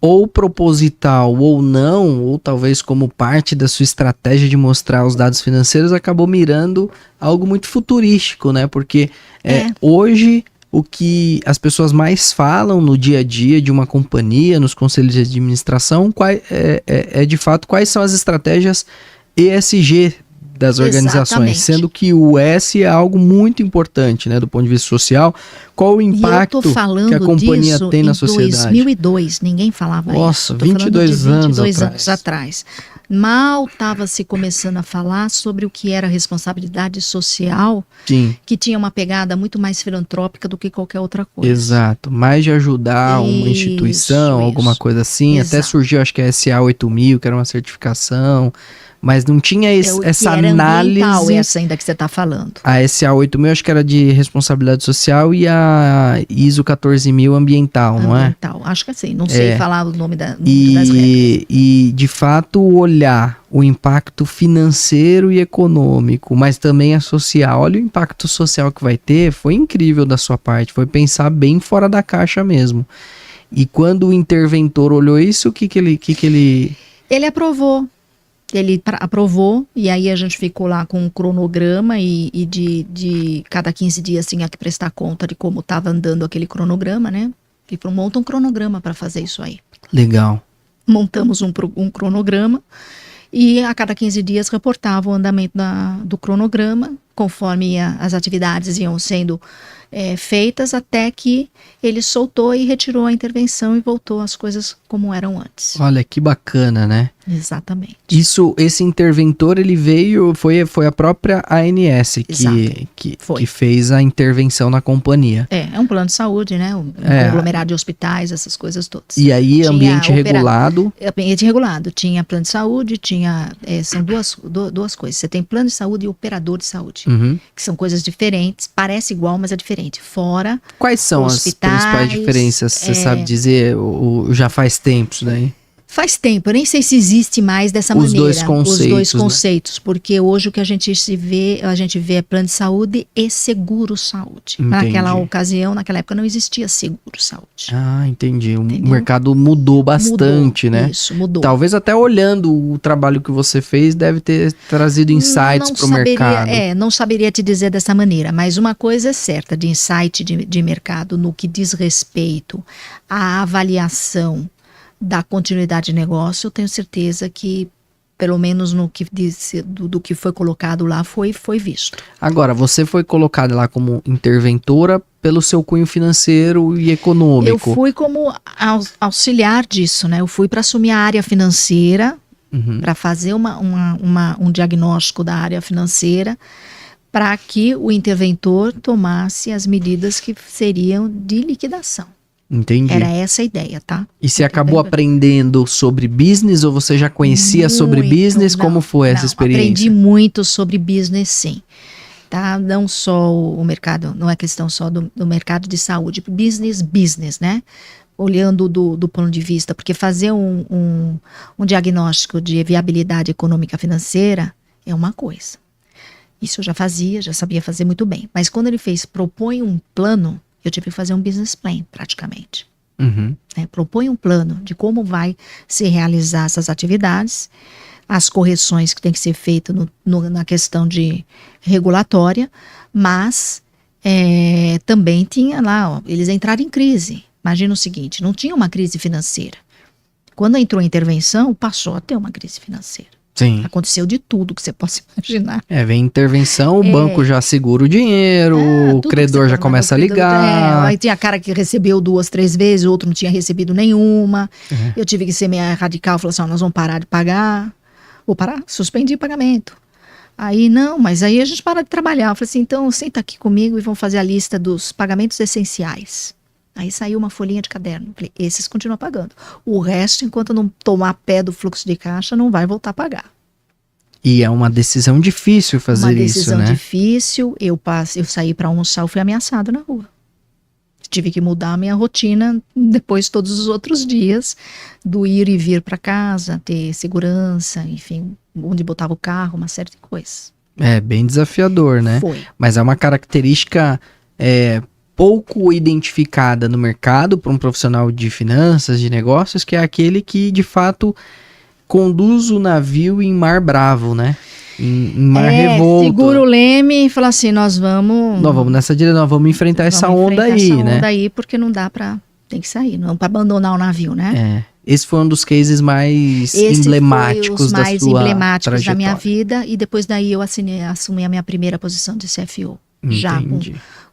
ou proposital ou não, ou talvez como parte da sua estratégia de mostrar os dados financeiros, acabou mirando algo muito futurístico, né? Porque hoje o que as pessoas mais falam no dia a dia de uma companhia, nos conselhos de administração, de fato quais são as estratégias ESG das organizações, exatamente, sendo que o S é algo muito importante, né, do ponto de vista social. Qual o impacto que a companhia tem na sociedade? Em 2002, ninguém falava isso. Nossa, 22 anos atrás. Mal estava se começando a falar sobre o que era responsabilidade social, Sim. que tinha uma pegada muito mais filantrópica do que qualquer outra coisa. Exato, mais de ajudar uma instituição, alguma coisa assim. Até surgiu, acho que a SA 8000, que era uma certificação, mas não tinha essa análise. Essa ainda que você está falando. A SA 8000 acho que era de responsabilidade social e a ISO 14000 ambiental, não é? Ambiental, acho que assim, não sei falar o nome das regras. E de fato olhar o impacto financeiro e econômico, mas também a social. Olha o impacto social que vai ter, foi incrível da sua parte, foi pensar bem fora da caixa mesmo. E quando o interventor olhou isso, o que ele... Ele aprovou. Ele aprovou, e aí a gente ficou lá com um cronograma e de cada 15 dias tinha que prestar conta de como estava andando aquele cronograma, né? E monta um cronograma para fazer isso aí. Legal. Montamos um cronograma e a cada 15 dias reportava o andamento do cronograma, conforme as atividades iam sendo feitas, até que ele soltou e retirou a intervenção e voltou às coisas como eram antes. Olha, que bacana, né? Exatamente. Esse interventor, ele veio, foi a própria ANS que fez a intervenção na companhia. É um plano de saúde, né? Um conglomerado de hospitais, essas coisas todas. E aí, ambiente regulado? Ambiente regulado. Tinha plano de saúde, são duas coisas. Você tem plano de saúde e operador de saúde, que são coisas diferentes. Parece igual, mas é diferente. Fora quais são hospitais, as principais diferenças? Você sabe dizer, já faz tempo isso daí? Faz tempo, eu nem sei se existe mais dessa maneira. Os dois conceitos, né? Porque hoje o que a gente vê é plano de saúde e seguro-saúde. Naquela ocasião, naquela época não existia seguro-saúde. Ah, entendi. Entendeu? O mercado mudou bastante, né? Isso, mudou. Talvez até olhando o trabalho que você fez, deve ter trazido insights para o mercado. Não saberia te dizer dessa maneira, mas uma coisa é certa, de insight de mercado no que diz respeito à avaliação da continuidade de negócio, eu tenho certeza que, pelo menos no que diz, do que foi colocado lá, foi visto. Agora, você foi colocada lá como interventora pelo seu cunho financeiro e econômico. Eu fui como auxiliar disso, né? Eu fui para assumir a área financeira, para fazer um diagnóstico da área financeira, para que o interventor tomasse as medidas que seriam de liquidação. Entendi. Era essa a ideia, tá? E você acabou aprendendo sobre business ou você já conhecia sobre business? Como foi essa experiência? Aprendi muito sobre business, sim. Tá? Não só o mercado, não é questão só do mercado de saúde, business, né? Olhando do ponto de vista, porque fazer um diagnóstico de viabilidade econômica financeira é uma coisa. Isso eu já sabia fazer muito bem. Mas quando ele propõe um plano, eu tive que fazer um business plan, praticamente. Propõe um plano de como vai se realizar essas atividades, as correções que tem que ser feitas na questão de regulatória, mas também tinha lá, eles entraram em crise. Imagina o seguinte, não tinha uma crise financeira. Quando entrou a intervenção, passou a ter uma crise financeira. Sim. Aconteceu de tudo que você possa imaginar. Vem intervenção, o banco já segura o dinheiro, o credor já começa a ligar. Aí tinha cara que recebeu 2, 3 vezes, o outro não tinha recebido nenhuma. Eu tive que ser meio radical, falei assim, nós vamos parar de pagar. Vou parar, suspendi o pagamento. Aí, não, mas aí a gente para de trabalhar. Eu falei assim, então senta aqui comigo e vamos fazer a lista dos pagamentos essenciais. Aí saiu uma folhinha de caderno. Falei, esses continuam pagando. O resto, enquanto não tomar pé do fluxo de caixa, não vai voltar a pagar. E é uma decisão difícil fazer isso, né? Uma decisão difícil. Eu saí para almoçar, eu fui ameaçado na rua. Tive que mudar a minha rotina depois todos os outros dias do ir e vir para casa, ter segurança, enfim, onde botava o carro, uma série de coisas. É bem desafiador, né? Foi. Mas é uma característica pouco identificada no mercado para um profissional de finanças, de negócios, que é aquele que, de fato, conduz o navio em mar bravo, né? Em mar revolto. Segura o leme e fala assim, nós vamos nessa direção, nós vamos enfrentar essa onda aí, né? Essa onda aí, porque não dá pra... Tem que sair, não para abandonar o navio, né? Esse foi um dos cases mais emblemáticos da sua emblemáticos da minha vida, e depois daí eu assumi a minha primeira posição de CFO. Entendi. Já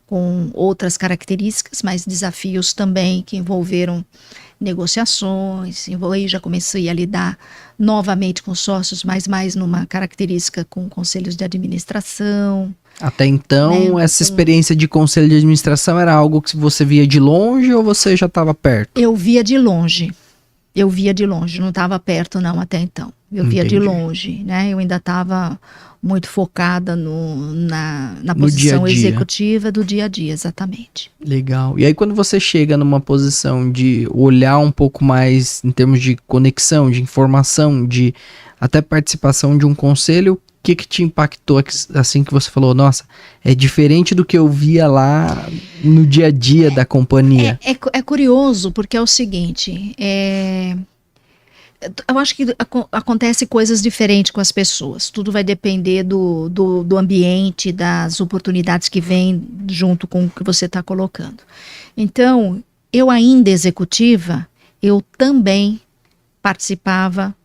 com outras características, mas desafios também que envolveram negociações, aí já comecei a lidar novamente com sócios, mas mais numa característica com conselhos de administração. Até então, essa experiência de conselho de administração era algo que você via de longe ou você já estava perto? Eu via de longe, não estava perto não até então. Eu via de longe, né? Eu ainda estava muito focada na posição executiva do dia a dia, exatamente. Legal. E aí quando você chega numa posição de olhar um pouco mais em termos de conexão, de informação, de até participação de um conselho, o que te impactou assim que você falou, nossa, é diferente do que eu via lá no dia a dia da companhia? É curioso, porque é o seguinte, eu acho que acontece coisas diferentes com as pessoas. Tudo vai depender do ambiente, das oportunidades que vêm junto com o que você está colocando. Então, eu ainda executiva, eu também participava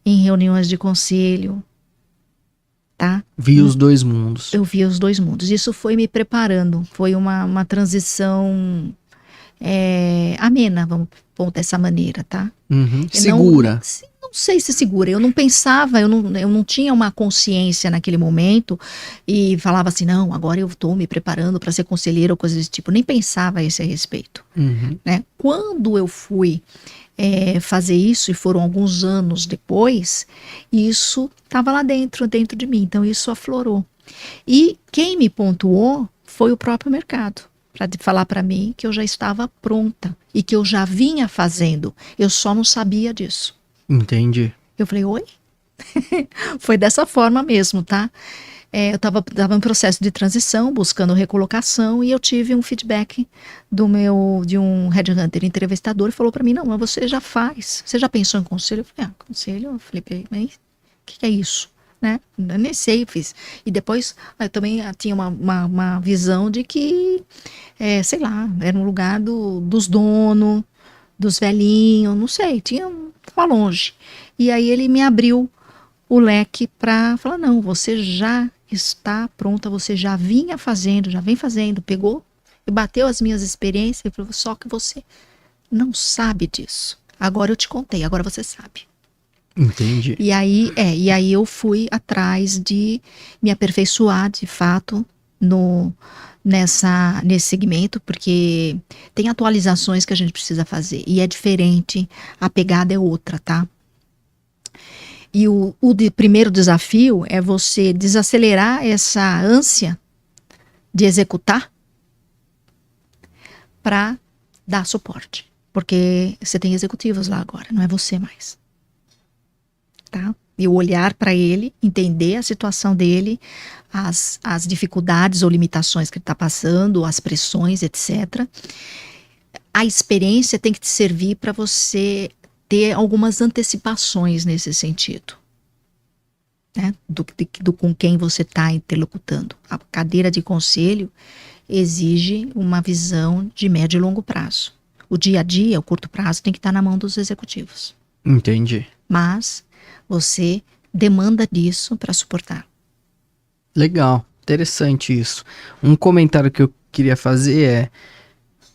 em reuniões de conselho, tá? Vi os dois mundos. Eu vi os dois mundos. Isso foi me preparando. Foi uma transição amena, vamos pôr dessa maneira, tá? Segura. Não sei se segura. Eu não pensava, eu não tinha uma consciência naquele momento e falava assim, não, agora eu estou me preparando para ser conselheira ou coisa desse tipo. Nem pensava a esse respeito. Né? Quando eu fui fazer isso, e foram alguns anos depois, isso estava lá dentro de mim. Então isso aflorou. E quem me pontuou foi o próprio mercado, para falar para mim que eu já estava pronta e que eu já vinha fazendo. Eu só não sabia disso. Entendi. Eu falei, oi? Foi dessa forma mesmo, tá? Eu estava em processo de transição, buscando recolocação, e eu tive um feedback de um headhunter entrevistador, e falou para mim, não, mas você já faz. Você já pensou em conselho? Eu falei, conselho? Eu falei, mas o que é isso? Né? Eu nem sei, fiz. E depois eu também tinha uma visão de que, sei lá, era um lugar dos donos, dos velhinhos, não sei, tava longe. E aí ele me abriu o leque para falar, não, você já está pronta, você já vem fazendo, pegou e bateu as minhas experiências e falou, só que você não sabe disso. Agora eu te contei, agora você sabe. Entendi. E aí eu fui atrás de me aperfeiçoar, de fato, nesse segmento, porque tem atualizações que a gente precisa fazer, e é diferente, a pegada é outra, tá? E o primeiro desafio é você desacelerar essa ânsia de executar para dar suporte, porque você tem executivos lá agora, não é você mais. Tá? E o olhar para ele, entender a situação dele, as dificuldades ou limitações que ele está passando, as pressões, etc. A experiência tem que te servir para você ter algumas antecipações nesse sentido, né? Do com quem você está interlocutando. A cadeira de conselho exige uma visão de médio e longo prazo. O dia a dia, o curto prazo, tem que estar na mão dos executivos. Entendi. Mas você demanda disso para suportar. Legal, interessante isso. Um comentário que eu queria fazer é: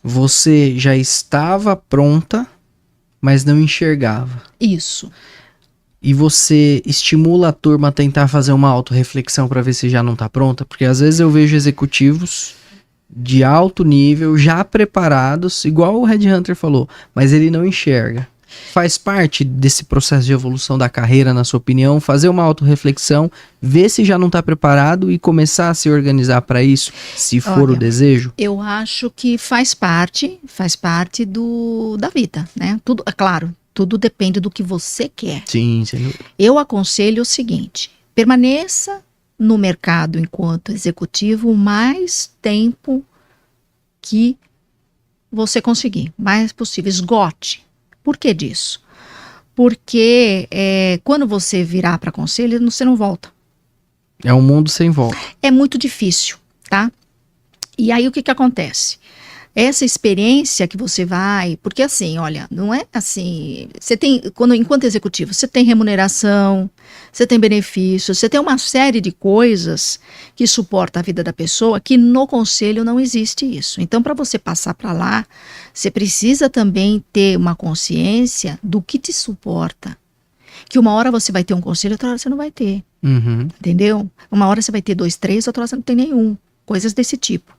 você já estava pronta, mas não enxergava. Isso. E você estimula a turma a tentar fazer uma autorreflexão para ver se já não tá pronta? Porque às vezes eu vejo executivos de alto nível, já preparados, igual o Red Hunter falou, mas ele não enxerga. Faz parte desse processo de evolução da carreira, na sua opinião, fazer uma autorreflexão, ver se já não está preparado e começar a se organizar para isso, se for o desejo? Eu acho que faz parte da vida, né? Tudo, é claro, tudo depende do que você quer. Sim, sem dúvida. Eu aconselho o seguinte: permaneça no mercado enquanto executivo o mais tempo que você conseguir, mais possível, esgote. Por que disso? Porque quando você virar para conselho, você não volta. É um mundo sem volta. É muito difícil, tá? E aí o que acontece? Essa experiência que você vai, porque assim, olha, não é assim, você tem, enquanto executivo, você tem remuneração, você tem benefícios, você tem uma série de coisas que suporta a vida da pessoa, que no conselho não existe isso. Então, para você passar para lá, você precisa também ter uma consciência do que te suporta. Que uma hora você vai ter um conselho, outra hora você não vai ter. Uhum. Entendeu? Uma hora você vai ter 2, 3, outra hora você não tem nenhum. Coisas desse tipo.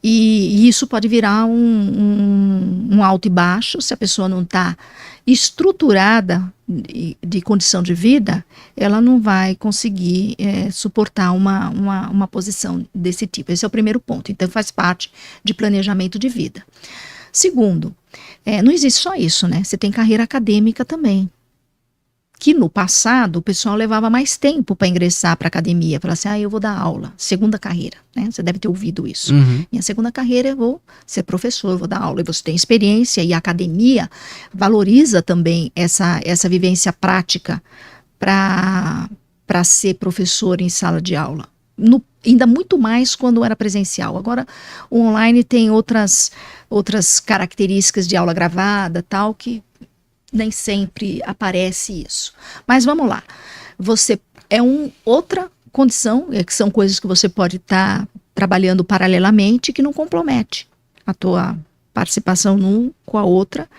E isso pode virar um alto e baixo, se a pessoa não está estruturada de condição de vida, ela não vai conseguir suportar uma posição desse tipo. Esse é o primeiro ponto. Então, faz parte de planejamento de vida. Segundo, não existe só isso, né? Você tem carreira acadêmica também. Que no passado o pessoal levava mais tempo para ingressar para a academia. Falar assim, eu vou dar aula. Segunda carreira, né? Você deve ter ouvido isso. Uhum. Minha segunda carreira eu vou ser professor, eu vou dar aula. E você tem experiência, e a academia valoriza também essa vivência prática para ser professor em sala de aula. Ainda muito mais quando era presencial. Agora o online tem outras características de aula gravada, tal, que nem sempre aparece isso. Mas vamos lá. Você outra condição, que são coisas que você pode estar trabalhando paralelamente, que não compromete a tua participação num com a outra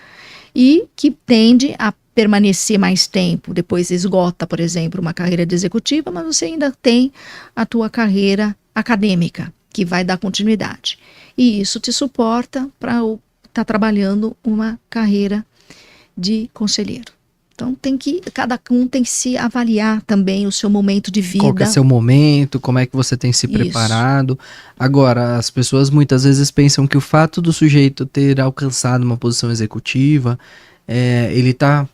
e que tende a permanecer mais tempo. Depois esgota, por exemplo, uma carreira de executiva, mas você ainda tem a tua carreira acadêmica, que vai dar continuidade. E isso te suporta para estar trabalhando uma carreira de conselheiro. Então cada um tem que se avaliar também o seu momento de vida. Qual que é seu momento, como é que você tem se preparado. Agora, as pessoas muitas vezes pensam que o fato do sujeito ter alcançado uma posição executiva, ele tá,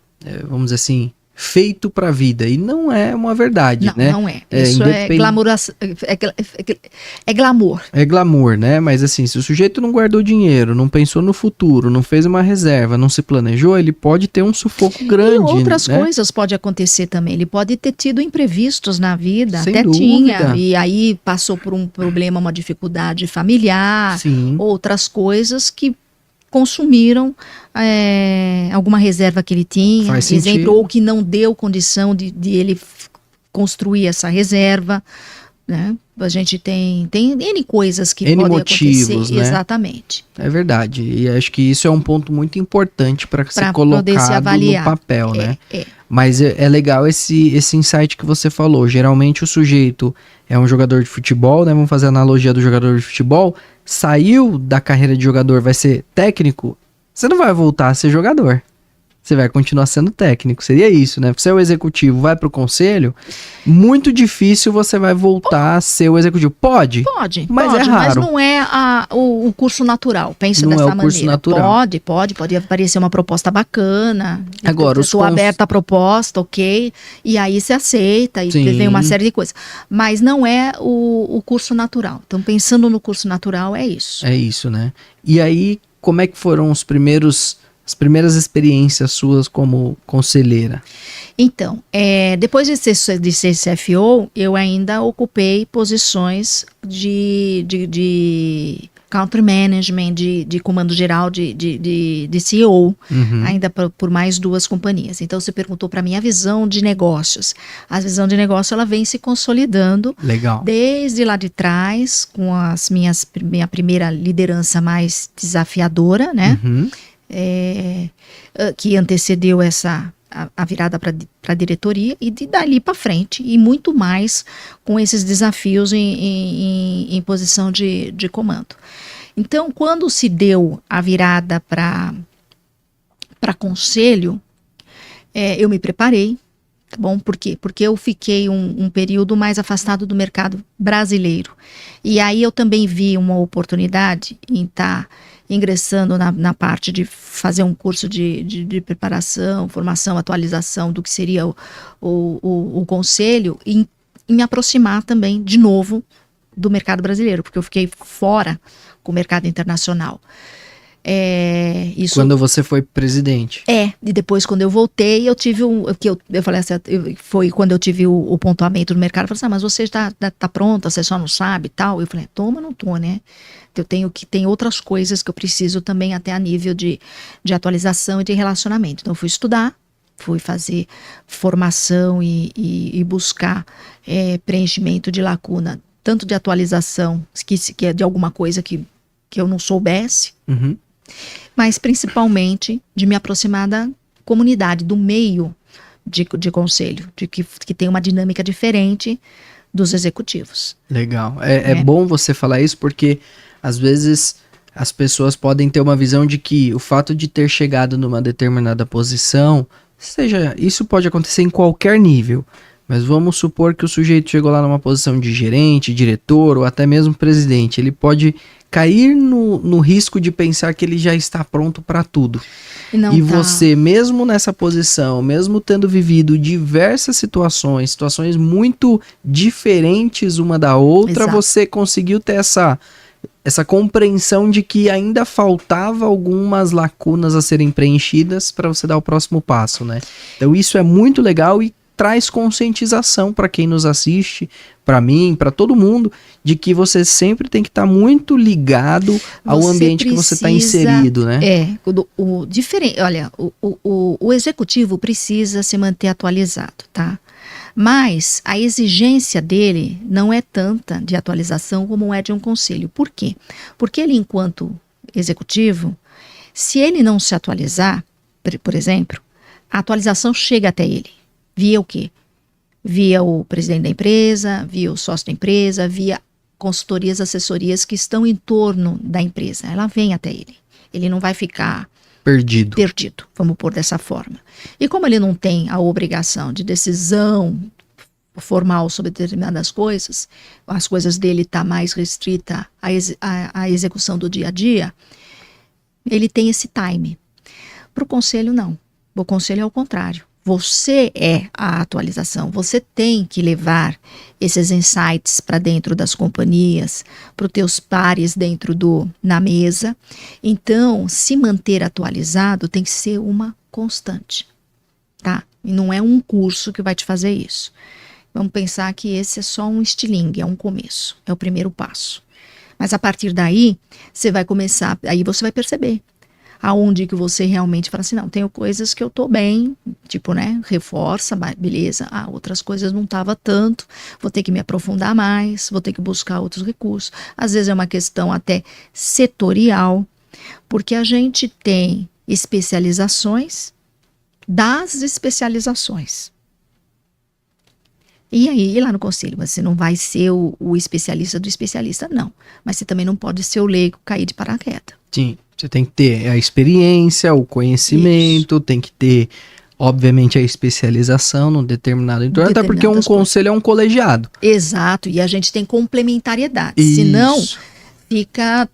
vamos dizer assim, feito para a vida, e não é uma verdade, não, né? Não é, isso é glamouração, é glamour. É glamour, né? Mas assim, se o sujeito não guardou dinheiro, não pensou no futuro, não fez uma reserva, não se planejou, ele pode ter um sufoco grande. E outras coisas podem acontecer também, ele pode ter tido imprevistos na vida, sem até dúvida. Tinha, e aí passou por um problema, uma dificuldade familiar, sim, outras coisas que consumiram alguma reserva que ele tinha, faz exemplo, sentido. ou que não deu condição de ele construir essa reserva, né? A gente tem N coisas que podem motivos, acontecer, né? Exatamente. É verdade, e acho que isso é um ponto muito importante para ser colocado no papel, né? Mas é legal esse insight que você falou. Geralmente o sujeito é um jogador de futebol, né? Vamos fazer a analogia do jogador de futebol. Saiu da carreira de jogador, vai ser técnico, você não vai voltar a ser jogador. Você vai continuar sendo técnico. Seria isso, né? Porque você é o executivo, vai pro conselho, muito difícil você vai voltar a ser o executivo. Pode, mas é raro. Mas não é o curso natural. Pensa não dessa é o curso maneira. natural. Pode aparecer uma proposta bacana. Agora, estou aberta à proposta, ok. E aí você aceita, e Sim. vem uma série de coisas. Mas não é o curso natural. Então, pensando no curso natural, é isso. É isso, né? E aí, como é que foram as primeiras experiências suas como conselheira? Então, depois de ser CFO, eu ainda ocupei posições de country management, de comando geral, de CEO, ainda por mais 2 companhias. Então, você perguntou para mim a visão de negócios. A visão de negócio, ela vem se consolidando. Legal. Desde lá de trás, com minha primeira liderança mais desafiadora, né? Que antecedeu a virada para a diretoria, e dali para frente, e muito mais com esses desafios em posição de comando. Então, quando se deu a virada para conselho, eu me preparei, tá bom? Por quê? Porque eu fiquei um período mais afastado do mercado brasileiro. E aí eu também vi uma oportunidade em estar ingressando na parte de fazer um curso de preparação, formação, atualização do que seria o conselho, e me aproximar também, de novo, do mercado brasileiro, porque eu fiquei fora com o mercado internacional. Quando você foi presidente. E depois, quando eu voltei, eu tive eu falei assim, foi quando eu tive o pontuamento do mercado. Eu falei assim, mas você tá pronta, você só não sabe e tal. Eu falei, mas não tô, né? Tem outras coisas que eu preciso também, até a nível de atualização e de relacionamento. Então, eu fui estudar, fui fazer formação e buscar preenchimento de lacuna, tanto de atualização, que é de alguma coisa que eu não soubesse, mas principalmente de me aproximar da comunidade, do meio de conselho, que tem uma dinâmica diferente dos executivos. Legal. É bom você falar isso, porque às vezes as pessoas podem ter uma visão de que o fato de ter chegado numa determinada posição, isso pode acontecer em qualquer nível, mas vamos supor que o sujeito chegou lá numa posição de gerente, diretor ou até mesmo presidente. Ele pode cair no risco de pensar que ele já está pronto para tudo. E você, mesmo nessa posição, mesmo tendo vivido diversas situações muito diferentes uma da outra, Exato. Você conseguiu ter essa compreensão de que ainda faltava algumas lacunas a serem preenchidas para você dar o próximo passo, né? Então isso é muito legal e traz conscientização para quem nos assiste, para mim, para todo mundo, de que você sempre tem que estar muito ligado ao ambiente que você está inserido, né? Olha, o executivo precisa se manter atualizado, tá? Mas a exigência dele não é tanta de atualização como é de um conselho. Por quê? Porque ele, enquanto executivo, se ele não se atualizar, por exemplo, a atualização chega até ele. Via o quê? Via o presidente da empresa, via o sócio da empresa, via consultorias, assessorias que estão em torno da empresa. Ela vem até ele. Ele não vai ficar perdido, vamos pôr dessa forma. E como ele não tem a obrigação de decisão formal sobre determinadas coisas, as coisas dele estão mais restrita à execução do dia a dia, ele tem esse time. Para o conselho, não. O conselho é o contrário. Você é a atualização, você tem que levar esses insights para dentro das companhias, para os teus pares na mesa. Então, se manter atualizado tem que ser uma constante, tá? E não é um curso que vai te fazer isso. Vamos pensar que esse é só um estilingue, é um começo, é o primeiro passo. Mas a partir daí, você vai começar, aí você vai perceber aonde que você realmente fala assim, não, tenho coisas que eu tô bem, tipo, né, reforça, beleza, outras coisas não tava tanto, vou ter que me aprofundar mais, vou ter que buscar outros recursos. Às vezes é uma questão até setorial, porque a gente tem especializações das especializações. E aí, lá no conselho, você não vai ser o especialista do especialista, não. Mas você também não pode ser o leigo, cair de paraquedas. Sim, você tem que ter a experiência, o conhecimento, tem que ter, obviamente, a especialização num determinado entorno, até porque um conselho é um colegiado. Exato, e a gente tem complementariedade, senão fica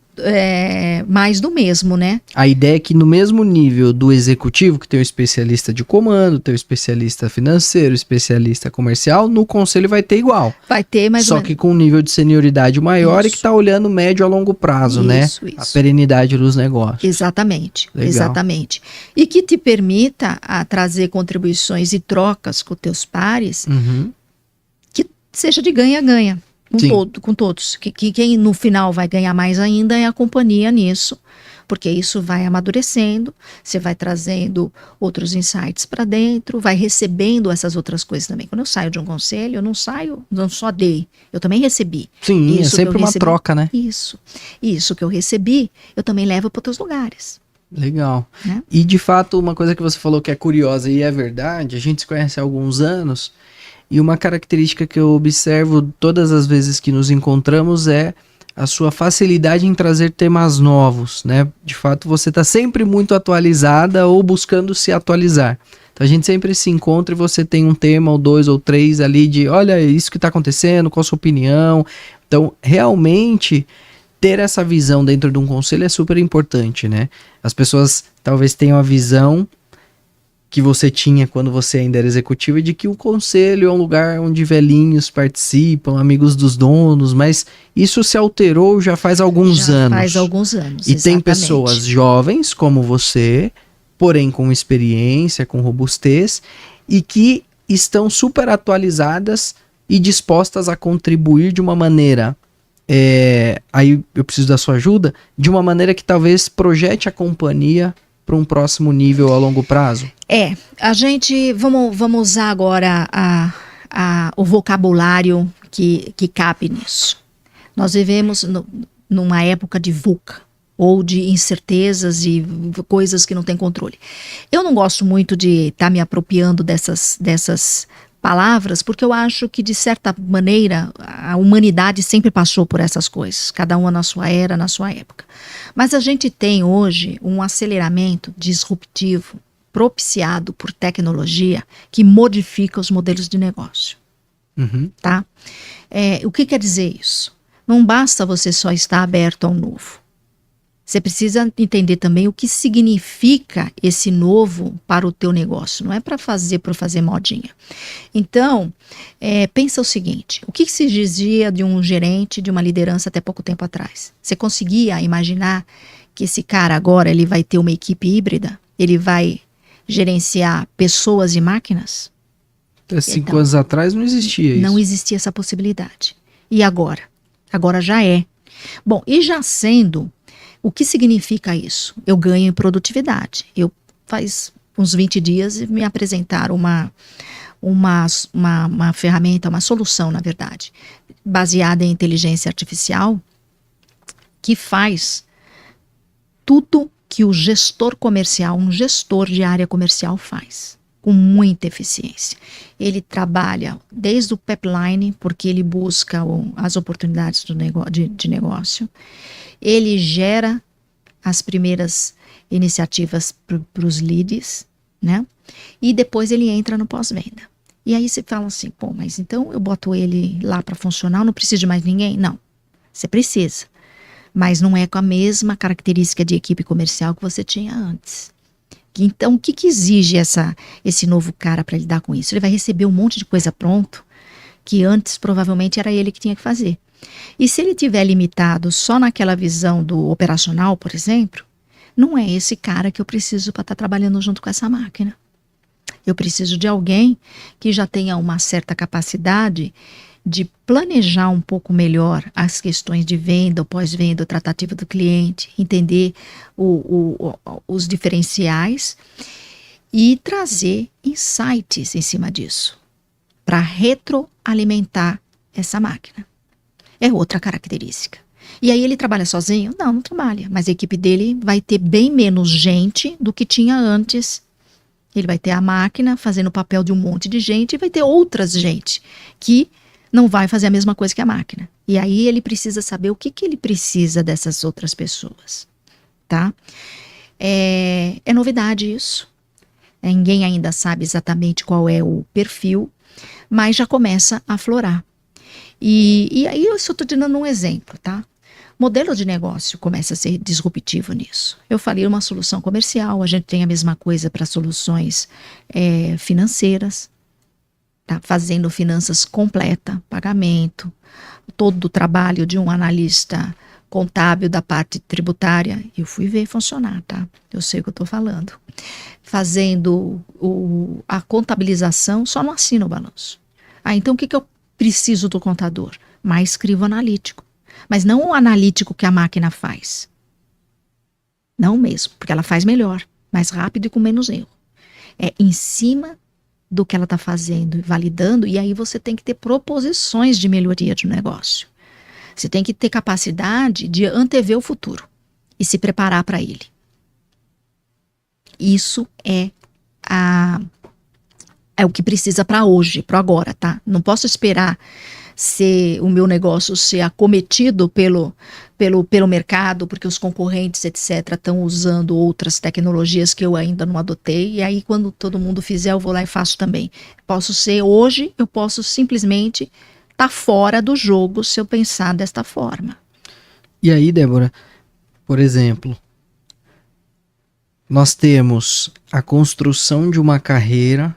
mais do mesmo, né? A ideia é que no mesmo nível do executivo, que tem o especialista de comando, tem o especialista financeiro, especialista comercial, no conselho vai ter igual. Vai ter, mas só que com um nível de senioridade maior e que está olhando médio a longo prazo, né? A perenidade dos negócios. Exatamente, Legal. Exatamente. E que te permita trazer contribuições e trocas com teus pares, que seja de ganha-ganha. Sim. com todos. Que quem no final vai ganhar mais ainda é a companhia nisso, porque isso vai amadurecendo, você vai trazendo outros insights para dentro, vai recebendo essas outras coisas também. Quando eu saio de um conselho, eu não saio, não só dei, eu também recebi. Sim, Isso é que sempre eu uma recebi, troca, né? Isso que eu recebi, eu também levo para outros lugares. Legal. Né? E de fato, uma coisa que você falou que é curiosa e é verdade, a gente se conhece há alguns anos, e uma característica que eu observo todas as vezes que nos encontramos é a sua facilidade em trazer temas novos, né? De fato, você está sempre muito atualizada ou buscando se atualizar. Então a gente sempre se encontra e você tem um tema ou dois ou três ali de, olha, isso que está acontecendo, qual a sua opinião? Então, realmente, ter essa visão dentro de um conselho é super importante, né? As pessoas talvez tenham a visão que você tinha quando você ainda era executivo de que o conselho é um lugar onde velhinhos participam, amigos dos donos, mas isso se alterou já faz alguns anos. Faz alguns anos, e exatamente. tem pessoas jovens como você, porém com experiência, com robustez, e que estão super atualizadas e dispostas a contribuir de uma maneira, aí eu preciso da sua ajuda, de uma maneira que talvez projete a companhia para um próximo nível a longo prazo? A gente, vamos usar agora o vocabulário que cabe nisso. Nós vivemos numa época de VUCA, ou de incertezas e coisas que não tem controle. Eu não gosto muito de estar me apropriando dessas palavras, porque eu acho que, de certa maneira, a humanidade sempre passou por essas coisas, cada uma na sua era, na sua época. Mas a gente tem hoje um aceleramento disruptivo propiciado por tecnologia que modifica os modelos de negócio. Uhum. Tá? O que quer dizer isso? Não basta você só estar aberto ao novo. Você precisa entender também o que significa esse novo para o teu negócio. Não é para fazer modinha. Então, pensa o seguinte. O que se dizia de um gerente, de uma liderança até pouco tempo atrás? Você conseguia imaginar que esse cara agora ele vai ter uma equipe híbrida? Ele vai gerenciar pessoas e máquinas? Até 5 anos atrás não existia isso. Não existia essa possibilidade. E agora? Agora já é. Bom, e já sendo... O que significa isso? Eu ganho em produtividade. Eu faz uns 20 dias me apresentaram uma ferramenta, uma solução, na verdade, baseada em inteligência artificial, que faz tudo que o gestor comercial, um gestor de área comercial faz, com muita eficiência. Ele trabalha desde o pipeline, porque ele busca as oportunidades de negócio. Ele gera as primeiras iniciativas para os leads, né? E depois ele entra no pós-venda. E aí você fala assim, pô, mas então eu boto ele lá para funcionar, eu não preciso de mais ninguém? Não, você precisa. Mas não é com a mesma característica de equipe comercial que você tinha antes. Então, o que exige esse novo cara para lidar com isso? Ele vai receber um monte de coisa pronto, que antes provavelmente era ele que tinha que fazer. E se ele tiver limitado só naquela visão do operacional, por exemplo, não é esse cara que eu preciso para estar trabalhando junto com essa máquina. Eu preciso de alguém que já tenha uma certa capacidade de planejar um pouco melhor as questões de venda, o pós-venda, o tratativo do cliente, entender os diferenciais e trazer insights em cima disso, para retroalimentar essa máquina. É outra característica. E aí ele trabalha sozinho? Não, não trabalha. Mas a equipe dele vai ter bem menos gente do que tinha antes. Ele vai ter a máquina fazendo o papel de um monte de gente e vai ter outras gente que não vai fazer a mesma coisa que a máquina. E aí ele precisa saber o que ele precisa dessas outras pessoas. Tá? É novidade isso. Ninguém ainda sabe exatamente qual é o perfil, mas já começa a aflorar. E aí eu só estou te dando um exemplo, tá? Modelo de negócio começa a ser disruptivo nisso. Eu falei uma solução comercial, a gente tem a mesma coisa para soluções financeiras, tá? Fazendo finanças completa, pagamento, todo o trabalho de um analista contábil da parte tributária. Eu fui ver funcionar, tá? Eu sei o que eu estou falando. Fazendo a contabilização, só não assina o balanço. Então o que eu preciso do contador? mais crivo analítico. Mas não o analítico que a máquina faz. Não mesmo, porque ela faz melhor, mais rápido e com menos erro. É em cima do que ela está fazendo e validando, e aí você tem que ter proposições de melhoria de negócio. Você tem que ter capacidade de antever o futuro e se preparar para ele. Isso é o que precisa para hoje, para agora, tá? Não posso esperar o meu negócio ser acometido pelo mercado, porque os concorrentes, etc., estão usando outras tecnologias que eu ainda não adotei, e aí quando todo mundo fizer, eu vou lá e faço também. Hoje, eu posso simplesmente estar fora do jogo se eu pensar desta forma. E aí, Débora, por exemplo, nós temos a construção de uma carreira,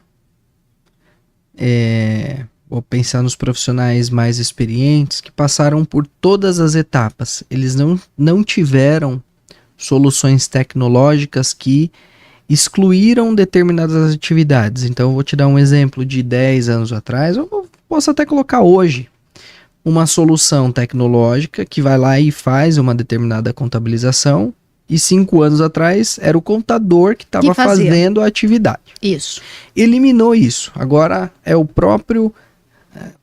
vou pensar nos profissionais mais experientes que passaram por todas as etapas. Eles não tiveram soluções tecnológicas que excluíram determinadas atividades. Então, eu vou te dar um exemplo de 10 anos atrás, ou posso até colocar hoje, uma solução tecnológica que vai lá e faz uma determinada contabilização, e 5 anos atrás era o contador que estava fazendo a atividade. Isso. Eliminou isso. Agora é a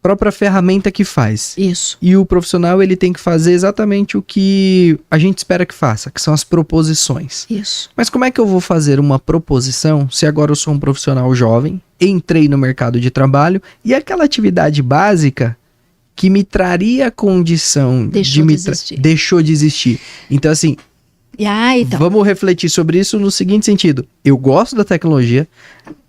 própria ferramenta que faz. Isso. E o profissional ele tem que fazer exatamente o que a gente espera que faça, que são as proposições. Isso. Mas como é que eu vou fazer uma proposição se agora eu sou um profissional jovem, entrei no mercado de trabalho e aquela atividade básica que me traria a condição deixou de existir. Então, assim, vamos refletir sobre isso no seguinte sentido. Eu gosto da tecnologia,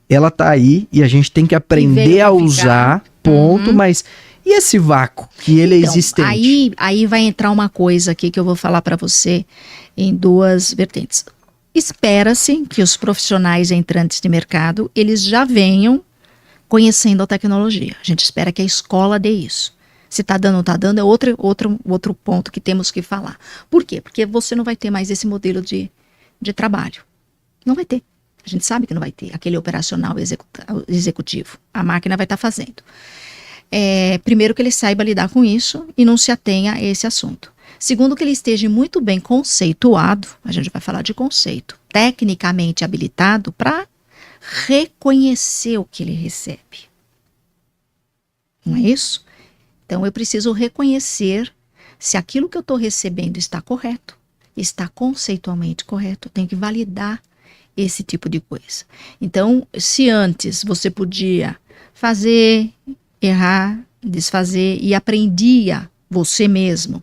ela tá aí e a gente tem que aprender a usar, ponto, mas e esse vácuo que ele é existente? Aí vai entrar uma coisa aqui que eu vou falar para você em duas vertentes. Espera-se que os profissionais entrantes de mercado, eles já venham conhecendo a tecnologia. A gente espera que a escola dê isso. Se está dando ou não está dando, é outro ponto que temos que falar. Por quê? Porque você não vai ter mais esse modelo de trabalho. Não vai ter. A gente sabe que não vai ter aquele operacional executivo. A máquina vai estar fazendo. Primeiro, que ele saiba lidar com isso e não se atenha a esse assunto. Segundo, que ele esteja muito bem conceituado, a gente vai falar de conceito, tecnicamente habilitado para reconhecer o que ele recebe. Não é isso? Então, eu preciso reconhecer se aquilo que eu estou recebendo está correto, está conceitualmente correto. Eu tenho que validar esse tipo de coisa. Então, se antes você podia fazer, errar, desfazer e aprendia você mesmo,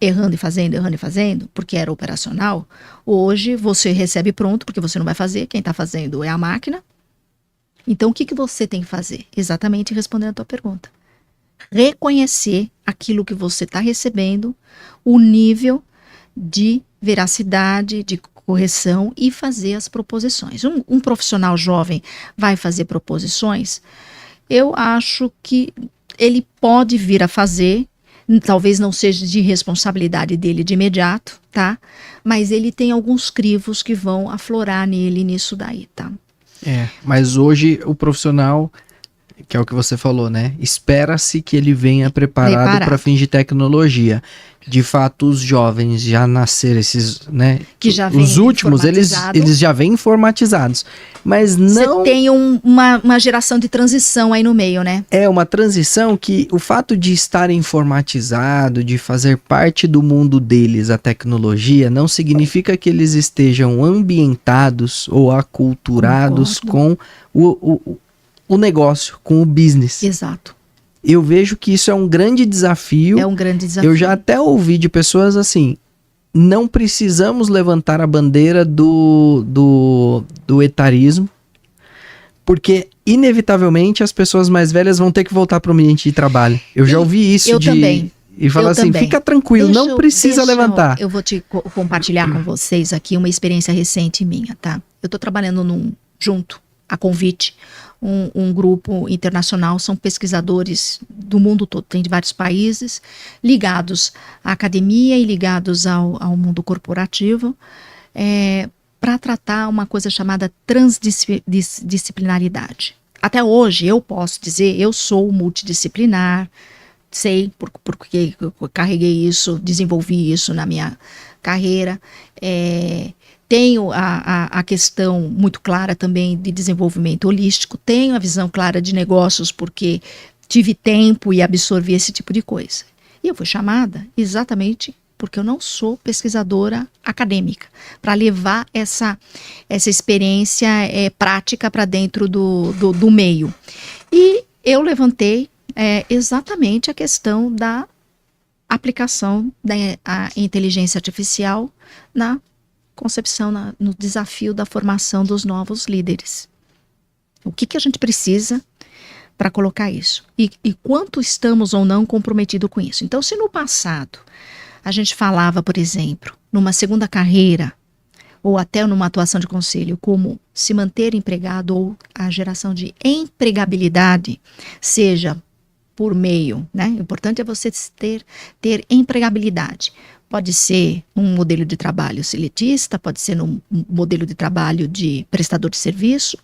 errando e fazendo, porque era operacional, hoje você recebe pronto, porque você não vai fazer, quem está fazendo é a máquina. Então, o que você tem que fazer? Exatamente respondendo a tua pergunta. Reconhecer aquilo que você está recebendo, o nível de veracidade, de correção e fazer as proposições. Um profissional jovem vai fazer proposições, eu acho que ele pode vir a fazer, talvez não seja de responsabilidade dele de imediato, tá? Mas ele tem alguns crivos que vão aflorar nisso daí, tá? Mas hoje o profissional, que é o que você falou, né? Espera-se que ele venha preparado para fins de tecnologia. De fato, os jovens já nasceram esses, né? Que já os últimos, eles já vêm informatizados. Mas não... Você tem uma geração de transição aí no meio, né? É uma transição que o fato de estar informatizado, de fazer parte do mundo deles a tecnologia, não significa que eles estejam ambientados ou aculturados com o negócio, com o business. Exato. Eu vejo que isso é um grande desafio. É um grande desafio. Eu já até ouvi de pessoas assim, não precisamos levantar a bandeira do etarismo, porque inevitavelmente as pessoas mais velhas vão ter que voltar para o ambiente de trabalho. Eu já ouvi isso também. E falar assim, fica tranquilo, não precisa levantar. Eu vou te compartilhar com vocês aqui uma experiência recente minha, tá? Eu tô trabalhando junto, a convite, um grupo internacional, são pesquisadores do mundo todo, tem de vários países, ligados à academia e ligados ao mundo corporativo, para tratar uma coisa chamada transdisciplinaridade. Até hoje, eu posso dizer, eu sou multidisciplinar, sei, porque eu carreguei isso, desenvolvi isso na minha carreira. Tenho a questão muito clara também de desenvolvimento holístico, tenho a visão clara de negócios, porque tive tempo e absorvi esse tipo de coisa. E eu fui chamada exatamente porque eu não sou pesquisadora acadêmica, para levar essa experiência prática para dentro do meio. E eu levantei exatamente a questão da aplicação da inteligência artificial na concepção, no desafio da formação dos novos líderes. O que a gente precisa para colocar isso? E quanto estamos ou não comprometidos com isso? Então, se no passado a gente falava, por exemplo, numa segunda carreira, ou até numa atuação de conselho, como se manter empregado ou a geração de empregabilidade, seja por meio, né? O importante é você ter empregabilidade. Pode ser um modelo de trabalho seletista, pode ser um modelo de trabalho de prestador de serviço,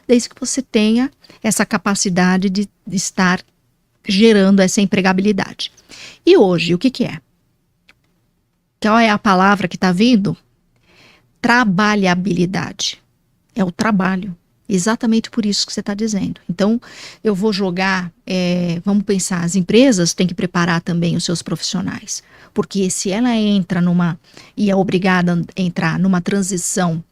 desde que você tenha essa capacidade de estar gerando essa empregabilidade. E hoje, o que é? Qual é a palavra que está vindo? Trabalhabilidade. É o trabalho. Exatamente por isso que você está dizendo. Então, eu vou jogar, vamos pensar, as empresas têm que preparar também os seus profissionais. Porque se ela entra e é obrigada a entrar numa transição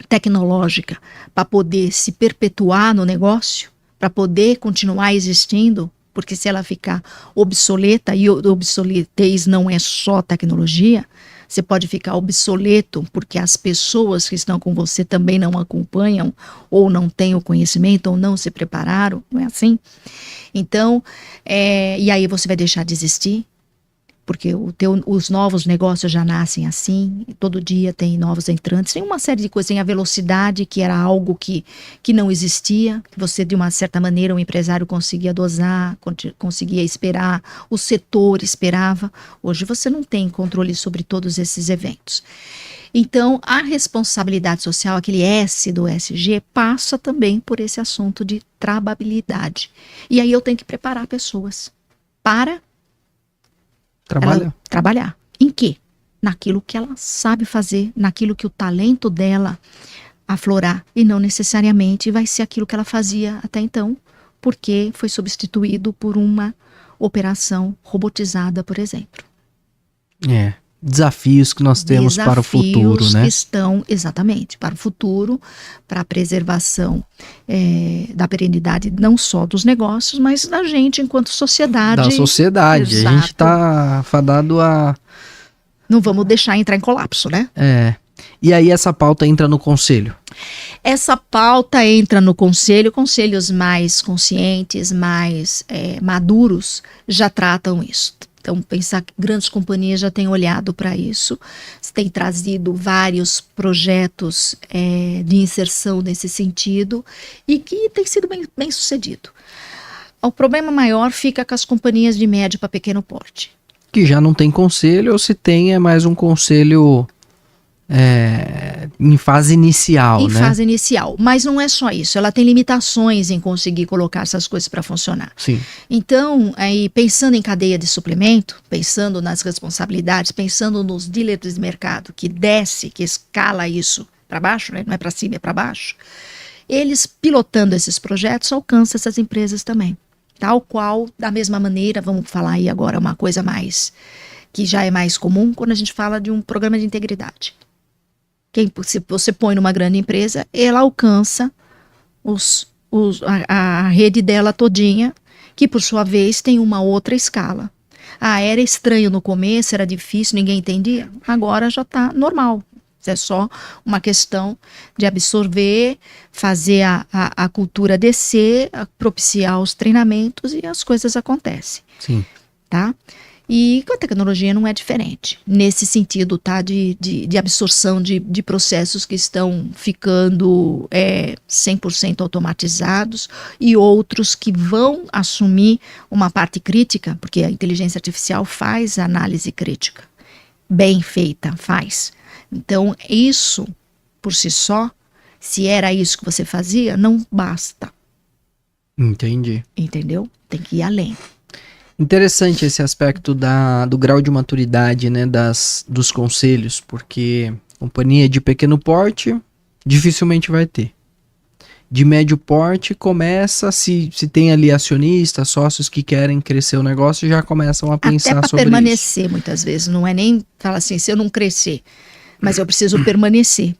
tecnológica para poder se perpetuar no negócio, para poder continuar existindo, porque se ela ficar obsoleta, e obsoletez não é só tecnologia, você pode ficar obsoleto porque as pessoas que estão com você também não acompanham, ou não têm o conhecimento, ou não se prepararam, não é assim? Então, e aí você vai deixar de existir, porque os novos negócios já nascem assim, todo dia tem novos entrantes, tem uma série de coisas, tem a velocidade, que era algo que não existia, que você, de uma certa maneira, o empresário conseguia dosar, conseguia esperar, o setor esperava. Hoje você não tem controle sobre todos esses eventos. Então, a responsabilidade social, aquele S do SG, passa também por esse assunto de trabalhabilidade. E aí eu tenho que preparar pessoas para trabalhar. Em quê? Naquilo que ela sabe fazer, naquilo que o talento dela aflorar, e não necessariamente vai ser aquilo que ela fazia até então, porque foi substituído por uma operação robotizada, por exemplo. Desafios que nós temos para o futuro, né? Desafios que estão, exatamente, para o futuro, para a preservação da perenidade, não só dos negócios, mas da gente enquanto sociedade. Da sociedade. Exato. A gente está fadado a... Não vamos deixar entrar em colapso, né? E aí essa pauta entra no conselho? Essa pauta entra no conselho, conselhos mais conscientes, mais maduros, já tratam isso. Então, pensar que grandes companhias já têm olhado para isso, têm trazido vários projetos de inserção nesse sentido e que tem sido bem sucedido. O problema maior fica com as companhias de médio para pequeno porte. Que já não tem conselho, ou se tem é mais um conselho em fase inicial, né? Em fase inicial, mas não é só isso, ela tem limitações em conseguir colocar essas coisas para funcionar. Sim. Então, aí, pensando em cadeia de suplemento, pensando nas responsabilidades, pensando nos dealers de mercado, que escala isso para baixo, né? Não é para cima, é para baixo, eles pilotando esses projetos alcançam essas empresas também. Tal qual, da mesma maneira, vamos falar aí agora uma coisa mais, que já é mais comum quando a gente fala de um programa de integridade. Se você põe numa grande empresa, ela alcança a rede dela todinha, que por sua vez tem uma outra escala. Era estranho no começo, era difícil, ninguém entendia. Agora já está normal. É só uma questão de absorver, fazer a cultura descer, propiciar os treinamentos e as coisas acontecem. Sim. Tá? E com a tecnologia não é diferente, nesse sentido, tá? De absorção de processos que estão ficando 100% automatizados e outros que vão assumir uma parte crítica, porque a inteligência artificial faz análise crítica, bem feita, faz. Então, isso, por si só, se era isso que você fazia, não basta. Entendi. Entendeu? Tem que ir além. Interessante esse aspecto do grau de maturidade, né, dos conselhos, porque companhia de pequeno porte dificilmente vai ter. De médio porte começa, se tem ali acionistas, sócios que querem crescer o negócio, já começam a pensar Até para sobre permanecer, muitas vezes. Não é nem falar assim, se eu não crescer, mas eu preciso permanecer.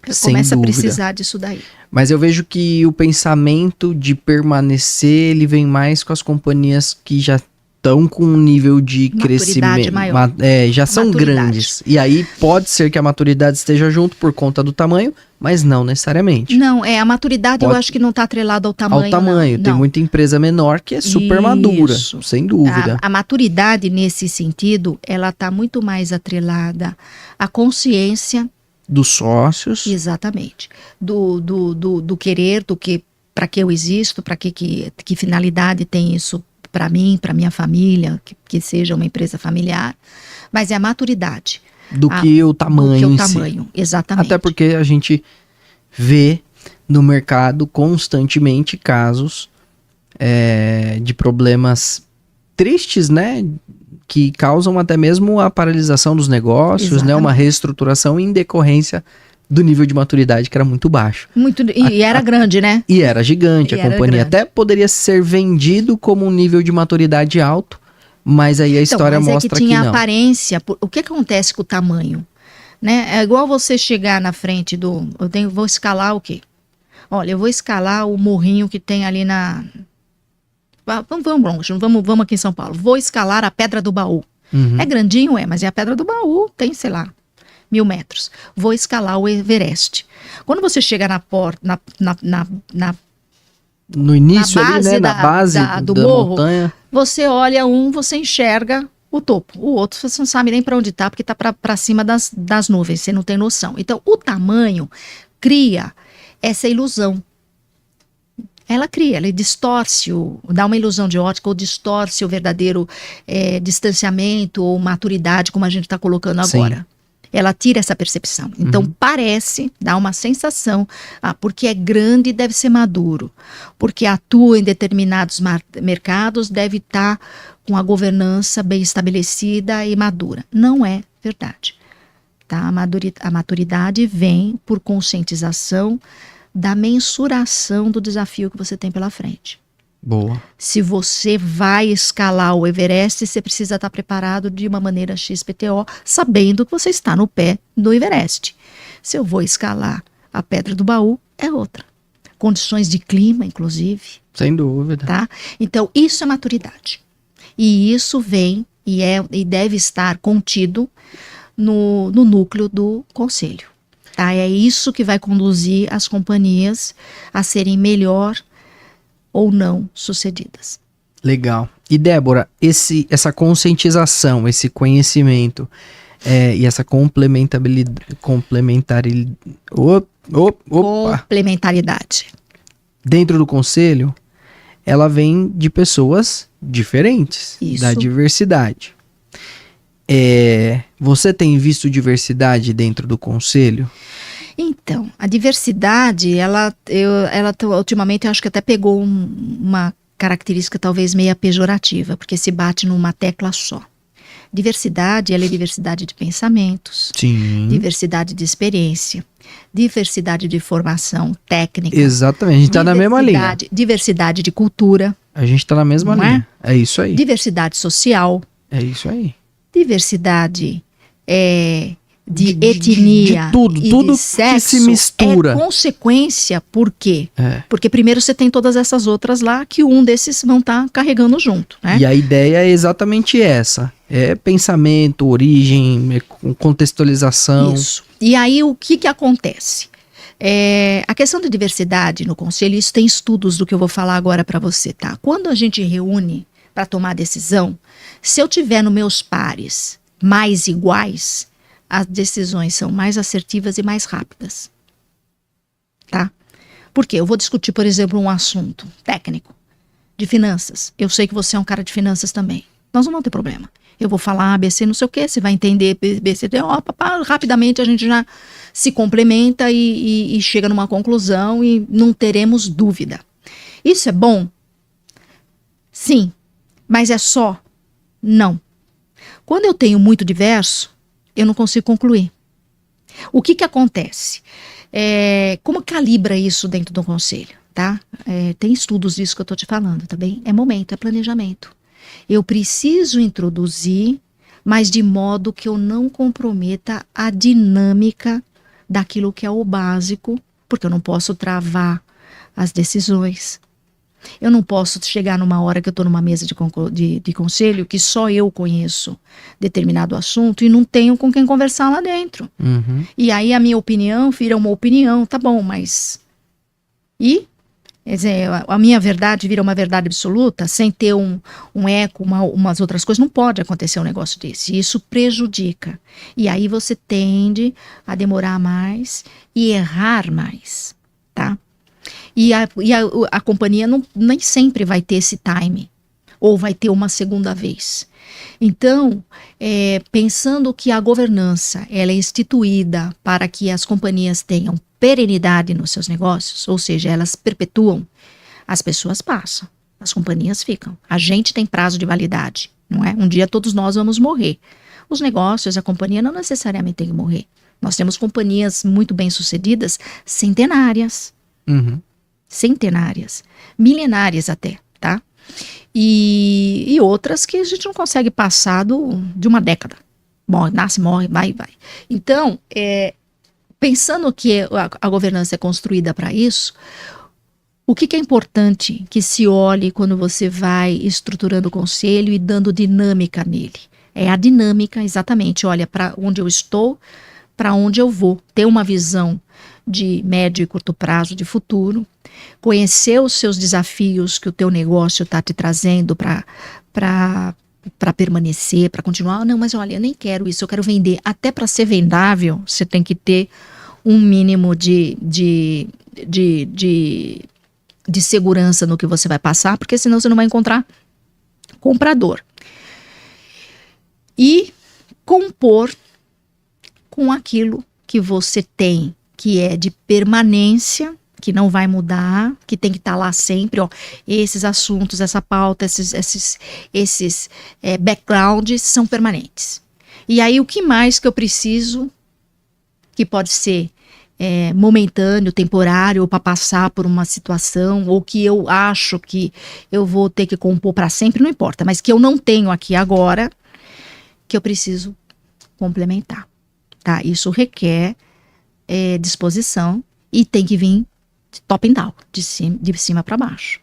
Sem Começa a dúvida. precisar disso daí. Mas eu vejo que o pensamento de permanecer, ele vem mais com as companhias que já estão com um nível de Maturidade crescimento, maior. já são Maturidade. grandes. E aí pode ser que a maturidade esteja junto por conta do tamanho, mas não necessariamente. Não, a maturidade eu Pode- acho que não está atrelada ao tamanho. Ao tamanho, não. tem Não. muita empresa menor que é super madura, Isso. sem dúvida. A maturidade nesse sentido, ela está muito mais atrelada à consciência, Dos sócios, exatamente, do querer, do que, para que eu existo, para que finalidade tem isso para mim, para minha família, que seja uma empresa familiar, mas é a maturidade. do que o tamanho do que o em si. tamanho, exatamente. Até porque a gente vê no mercado constantemente casos de problemas tristes, né? Que causam até mesmo a paralisação dos negócios, né? Uma Exatamente. reestruturação em decorrência do nível de maturidade que era muito baixo. E era grande, né? E era gigante, E a era companhia grande. até poderia ser vendido como um nível de maturidade alto, mas aí a história mas mostra é que tinha não. aparência. O que acontece com o tamanho? Né? É igual você chegar na frente vou escalar o quê? Olha, eu vou escalar o morrinho que tem ali na... Vamos aqui em São Paulo. Vou escalar a Pedra do Baú. Uhum. É grandinho, mas é a Pedra do Baú, tem, sei lá, 1000 metros. Vou escalar o Everest. Quando você chega na porta, No início na ali, base né? Na base do da morro, montanha. você olha você enxerga o topo. O outro você não sabe nem para onde está, porque está para cima das nuvens, você não tem noção. Então, o tamanho cria essa ilusão. Ela distorce, dá uma ilusão de ótica, ou distorce o verdadeiro distanciamento ou maturidade, como a gente está colocando Sim. agora. Ela tira essa percepção. Então, parece, dá uma sensação, porque é grande deve ser maduro, porque atua em determinados mercados, deve estar com a governança bem estabelecida e madura. Não é verdade. Tá? A maturidade vem por conscientização da mensuração do desafio que você tem pela frente. Boa. Se você vai escalar o Everest, você precisa estar preparado de uma maneira XPTO, sabendo que você está no pé do Everest. Se eu vou escalar a Pedra do Baú, é outra. Condições de clima, inclusive. Sem dúvida. Tá? Então, isso é maturidade. E isso vem e deve estar contido no núcleo do conselho. Tá? É isso que vai conduzir as companhias a serem melhor ou não sucedidas. Legal. E Débora, essa conscientização, esse conhecimento e essa Complementaridade. dentro do conselho, ela vem de pessoas diferentes, Isso. da diversidade. Você tem visto diversidade dentro do conselho? Então, a diversidade, ela ultimamente eu acho que até pegou uma característica talvez meia pejorativa, porque se bate numa tecla só. Diversidade, ela é diversidade de pensamentos, Sim. diversidade de experiência, diversidade de formação técnica. Exatamente, a gente está na mesma linha. Diversidade de cultura, A gente está na mesma Não é? linha. É isso aí. diversidade social, É isso aí. diversidade de etnia, de tudo, e tudo de que sexo, se mistura. é consequência, por quê? É. Porque primeiro você tem todas essas outras lá que um desses vão estar carregando junto, né? E a ideia é exatamente essa. É pensamento, origem, contextualização. Isso. E aí o que acontece? A questão da diversidade no conselho, isso tem estudos do que eu vou falar agora para você, tá? Quando a gente reúne para tomar decisão, se eu tiver nos meus pares mais iguais, as decisões são mais assertivas e mais rápidas. Tá? Por quê? Eu vou discutir, por exemplo, um assunto técnico de finanças. Eu sei que você é um cara de finanças também. Nós não vamos ter problema. Eu vou falar ABC, não sei o quê, você vai entender BCD, rapidamente a gente já se complementa e chega numa conclusão e não teremos dúvida. Isso é bom? Sim, mas é só Não. Quando eu tenho muito diverso, eu não consigo concluir. O que acontece? Como calibra isso dentro do conselho, tá? Tem estudos disso que eu estou te falando, tá bem? É momento, é planejamento. Eu preciso introduzir, mas de modo que eu não comprometa a dinâmica daquilo que é o básico, porque eu não posso travar as decisões. Eu não posso chegar numa hora que eu estou numa mesa de conselho que só eu conheço determinado assunto e não tenho com quem conversar lá dentro. Uhum. E aí a minha opinião vira uma opinião, tá bom, mas... E? Quer dizer, a minha verdade vira uma verdade absoluta sem ter um eco, umas outras coisas. Não pode acontecer um negócio desse. E isso prejudica. E aí você tende a demorar mais e errar mais, tá? E a companhia nem sempre vai ter esse time, ou vai ter uma segunda vez. Então, pensando que a governança ela é instituída para que as companhias tenham perenidade nos seus negócios, ou seja, elas perpetuam, as pessoas passam, as companhias ficam. A gente tem prazo de validade, não é? Um dia todos nós vamos morrer. Os negócios, a companhia não necessariamente tem que morrer. Nós temos companhias muito bem-sucedidas, centenárias. Uhum. Centenárias, milenárias até, tá? E outras que a gente não consegue passar de uma década. Morre, nasce, morre, vai. Então, pensando que a governança é construída para isso, o que é importante que se olhe quando você vai estruturando o conselho e dando dinâmica nele? É a dinâmica, exatamente, olha, para onde eu estou, para onde eu vou. Ter uma visão de médio e curto prazo de futuro, conhecer os seus desafios que o teu negócio está te trazendo para permanecer, para continuar. Não, mas olha, eu nem quero isso, eu quero vender. Até para ser vendável, você tem que ter um mínimo de segurança no que você vai passar, porque senão você não vai encontrar comprador. E compor com aquilo que você tem, que é de permanência, que não vai mudar, que tem que estar lá sempre, ó, esses assuntos, essa pauta, esses backgrounds são permanentes. E aí o que mais que eu preciso, que pode ser momentâneo, temporário, ou para passar por uma situação, ou que eu acho que eu vou ter que compor para sempre, não importa, mas que eu não tenho aqui agora, que eu preciso complementar, tá? Isso requer disposição e tem que vir de top and down, de cima para baixo.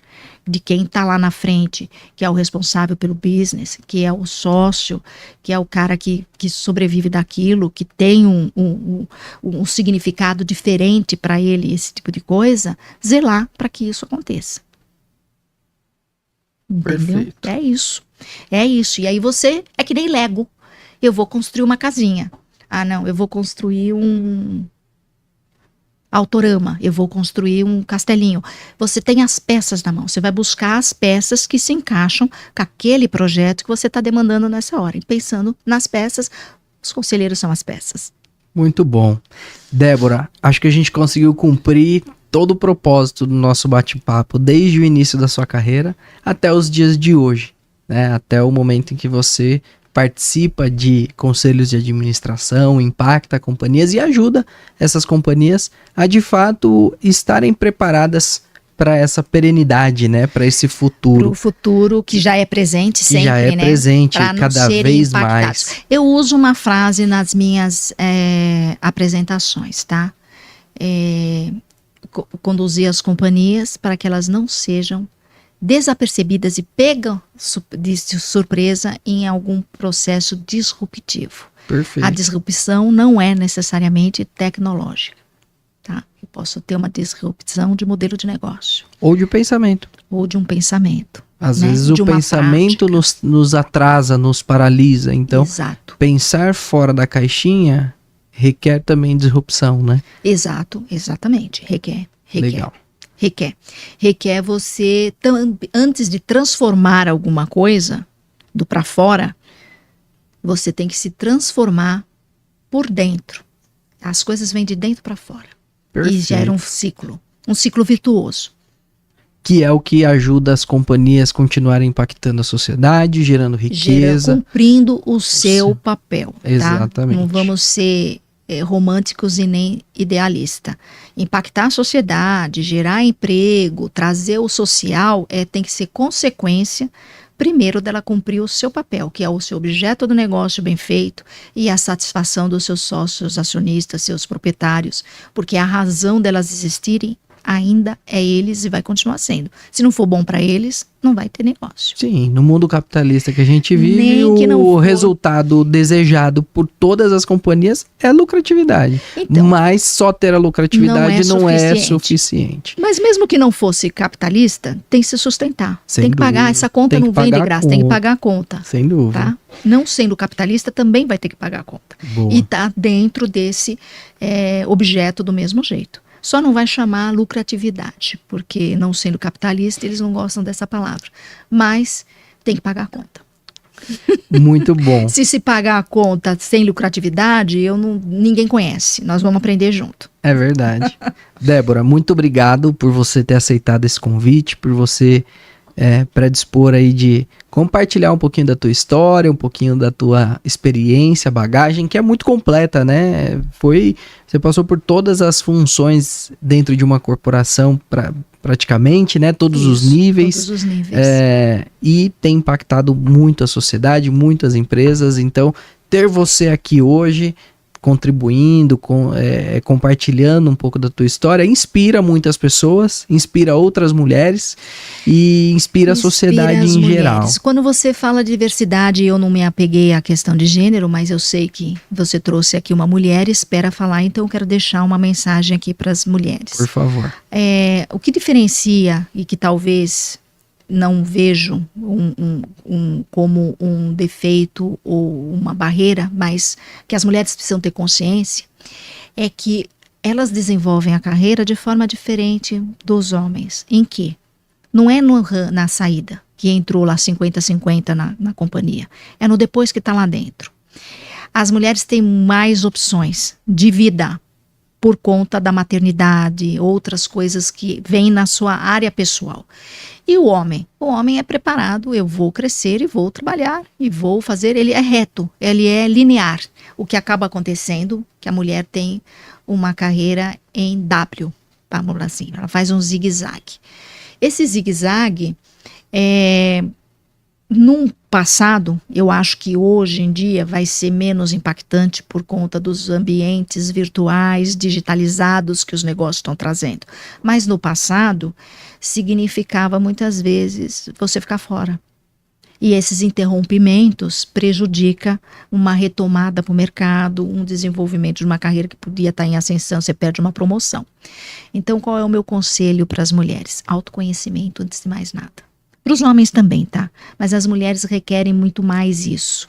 De quem está lá na frente, que é o responsável pelo business, que é o sócio, que é o cara que sobrevive daquilo, que tem um significado diferente para ele, esse tipo de coisa, zelar para que isso aconteça. Entendeu? Perfeito. É isso. É isso. E aí você é que nem Lego. Eu vou construir uma casinha. Ah, não, eu vou construir um autorama, eu vou construir um castelinho. Você tem as peças na mão, você vai buscar as peças que se encaixam com aquele projeto que você está demandando nessa hora. E pensando nas peças, os conselheiros são as peças. Muito bom. Débora, acho que a gente conseguiu cumprir todo o propósito do nosso bate-papo, desde o início da sua carreira até os dias de hoje, né? Até o momento em que você participa de conselhos de administração, impacta companhias e ajuda essas companhias a de fato estarem preparadas para essa perenidade, né? Para esse futuro. Para o futuro que já é presente sempre, que já é né? presente Pra não cada serem vez impactados. mais. Eu uso uma frase nas minhas apresentações, tá? Conduzir as companhias para que elas não sejam desapercebidas e pegam de surpresa em algum processo disruptivo. Perfeito. A disrupção não é necessariamente tecnológica, tá? Eu posso ter uma disrupção de modelo de negócio. Ou de pensamento. Ou de um pensamento. Às né? vezes o De uma pensamento nos atrasa, nos paralisa. Então, Exato. pensar fora da caixinha requer também disrupção, né? Exato, exatamente. Requer. Legal. Requer você, antes de transformar alguma coisa do para fora, você tem que se transformar por dentro. As coisas vêm de dentro para fora. Perfeito. E gera um ciclo virtuoso. que é o que ajuda as companhias a continuarem impactando a sociedade, gerando riqueza. Cumprindo o seu papel. Tá? Exatamente. Não vamos ser românticos e nem idealistas. Impactar a sociedade, gerar emprego, trazer o social, tem que ser consequência, primeiro, dela cumprir o seu papel, que é o seu objeto do negócio bem feito e a satisfação dos seus sócios, acionistas, seus proprietários, porque a razão delas existirem ainda é eles e vai continuar sendo. Se não for bom para eles, não vai ter negócio. Sim, no mundo capitalista que a gente vive, o resultado desejado por todas as companhias é lucratividade. Então, mas só ter a lucratividade não é suficiente. Mas mesmo que não fosse capitalista, tem que se sustentar. Tem que pagar, essa conta não vem de graça, tem que pagar a conta. Sem dúvida. Tá? Não sendo capitalista, também vai ter que pagar a conta. Boa. E tá dentro desse objeto do mesmo jeito. Só não vai chamar lucratividade, porque não sendo capitalista, eles não gostam dessa palavra. Mas tem que pagar a conta. Muito bom. Se pagar a conta sem lucratividade, ninguém conhece. Nós vamos aprender junto. É verdade. Débora, muito obrigado por você ter aceitado esse convite, por você predispor aí de compartilhar um pouquinho da tua história, um pouquinho da tua experiência, bagagem, que é muito completa, né? Você passou por todas as funções dentro de uma corporação praticamente, né? Todos os níveis. Todos os níveis. E tem impactado muito a sociedade, muitas empresas. Então, ter você aqui hoje contribuindo, compartilhando um pouco da tua história, inspira muitas pessoas, inspira outras mulheres e inspira a sociedade em geral. Quando você fala de diversidade, eu não me apeguei à questão de gênero, mas eu sei que você trouxe aqui uma mulher e espera falar, então eu quero deixar uma mensagem aqui para as mulheres. Por favor. O que diferencia e que talvez não vejo como um defeito ou uma barreira, mas que as mulheres precisam ter consciência, é que elas desenvolvem a carreira de forma diferente dos homens. Em que? Não é na saída, que entrou lá 50-50 na companhia. É no depois que está lá dentro. As mulheres têm mais opções de vida por conta da maternidade, outras coisas que vêm na sua área pessoal. E o homem? O homem é preparado, eu vou crescer e vou trabalhar e vou fazer, ele é reto, ele é linear. O que acaba acontecendo, que a mulher tem uma carreira em W, vamos lá assim, ela faz um zigue-zague. Esse zigue-zague, num passado, eu acho que hoje em dia vai ser menos impactante por conta dos ambientes virtuais, digitalizados que os negócios estão trazendo. Mas no passado, significava muitas vezes você ficar fora. E esses interrompimentos prejudicam uma retomada para o mercado, um desenvolvimento de uma carreira que podia estar em ascensão, você perde uma promoção. Então, qual é o meu conselho para as mulheres? Autoconhecimento antes de mais nada. Para os homens também, tá? Mas as mulheres requerem muito mais isso,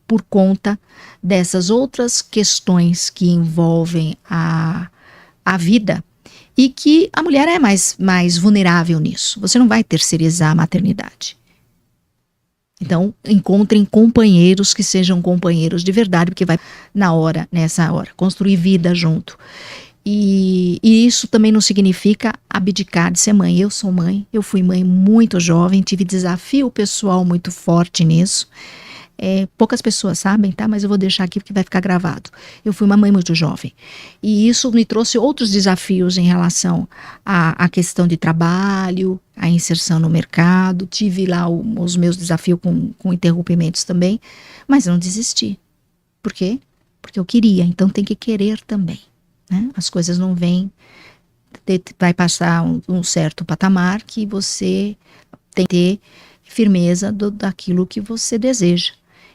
por conta dessas outras questões que envolvem a vida e que a mulher é mais vulnerável nisso. Você não vai terceirizar a maternidade. Então, encontrem companheiros que sejam companheiros de verdade, porque vai nessa hora, construir vida junto. E isso também não significa abdicar de ser mãe. Eu sou mãe, eu fui mãe muito jovem, tive desafio pessoal muito forte nisso. Poucas pessoas sabem, tá? Mas eu vou deixar aqui porque vai ficar gravado. Eu fui uma mãe muito jovem. E isso me trouxe outros desafios em relação à questão de trabalho, a inserção no mercado. Tive lá os meus desafios com interrompimentos também, mas não desisti. Por quê? Porque eu queria, então tem que querer também. Né? As coisas não vêm, vai passar um certo patamar que você tem que ter firmeza daquilo que você deseja.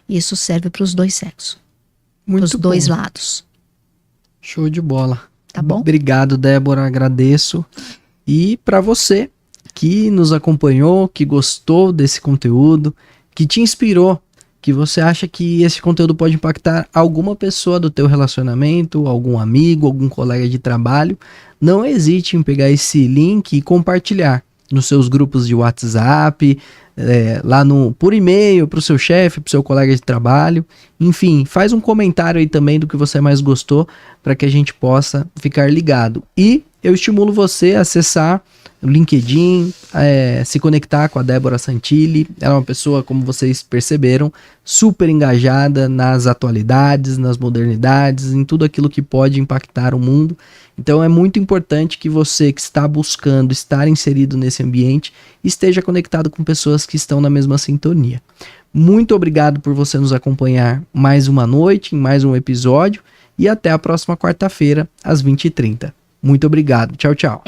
Isso serve para os dois sexos, para os dois lados. Show de bola. Tá bom? Obrigado, Débora, agradeço. E para você que nos acompanhou, que gostou desse conteúdo, que te inspirou, que você acha que esse conteúdo pode impactar alguma pessoa do teu relacionamento, algum amigo, algum colega de trabalho, não hesite em pegar esse link e compartilhar nos seus grupos de WhatsApp, lá por e-mail, para o seu chefe, para o seu colega de trabalho. Enfim, faz um comentário aí também do que você mais gostou, para que a gente possa ficar ligado. E eu estimulo você a acessar o LinkedIn, se conectar com a Débora Santilli. Ela é uma pessoa, como vocês perceberam, super engajada nas atualidades, nas modernidades, em tudo aquilo que pode impactar o mundo. Então é muito importante que você que está buscando estar inserido nesse ambiente esteja conectado com pessoas que estão na mesma sintonia. Muito obrigado por você nos acompanhar mais uma noite, em mais um episódio, e até a próxima quarta-feira, às 20h30. Muito obrigado. Tchau, tchau.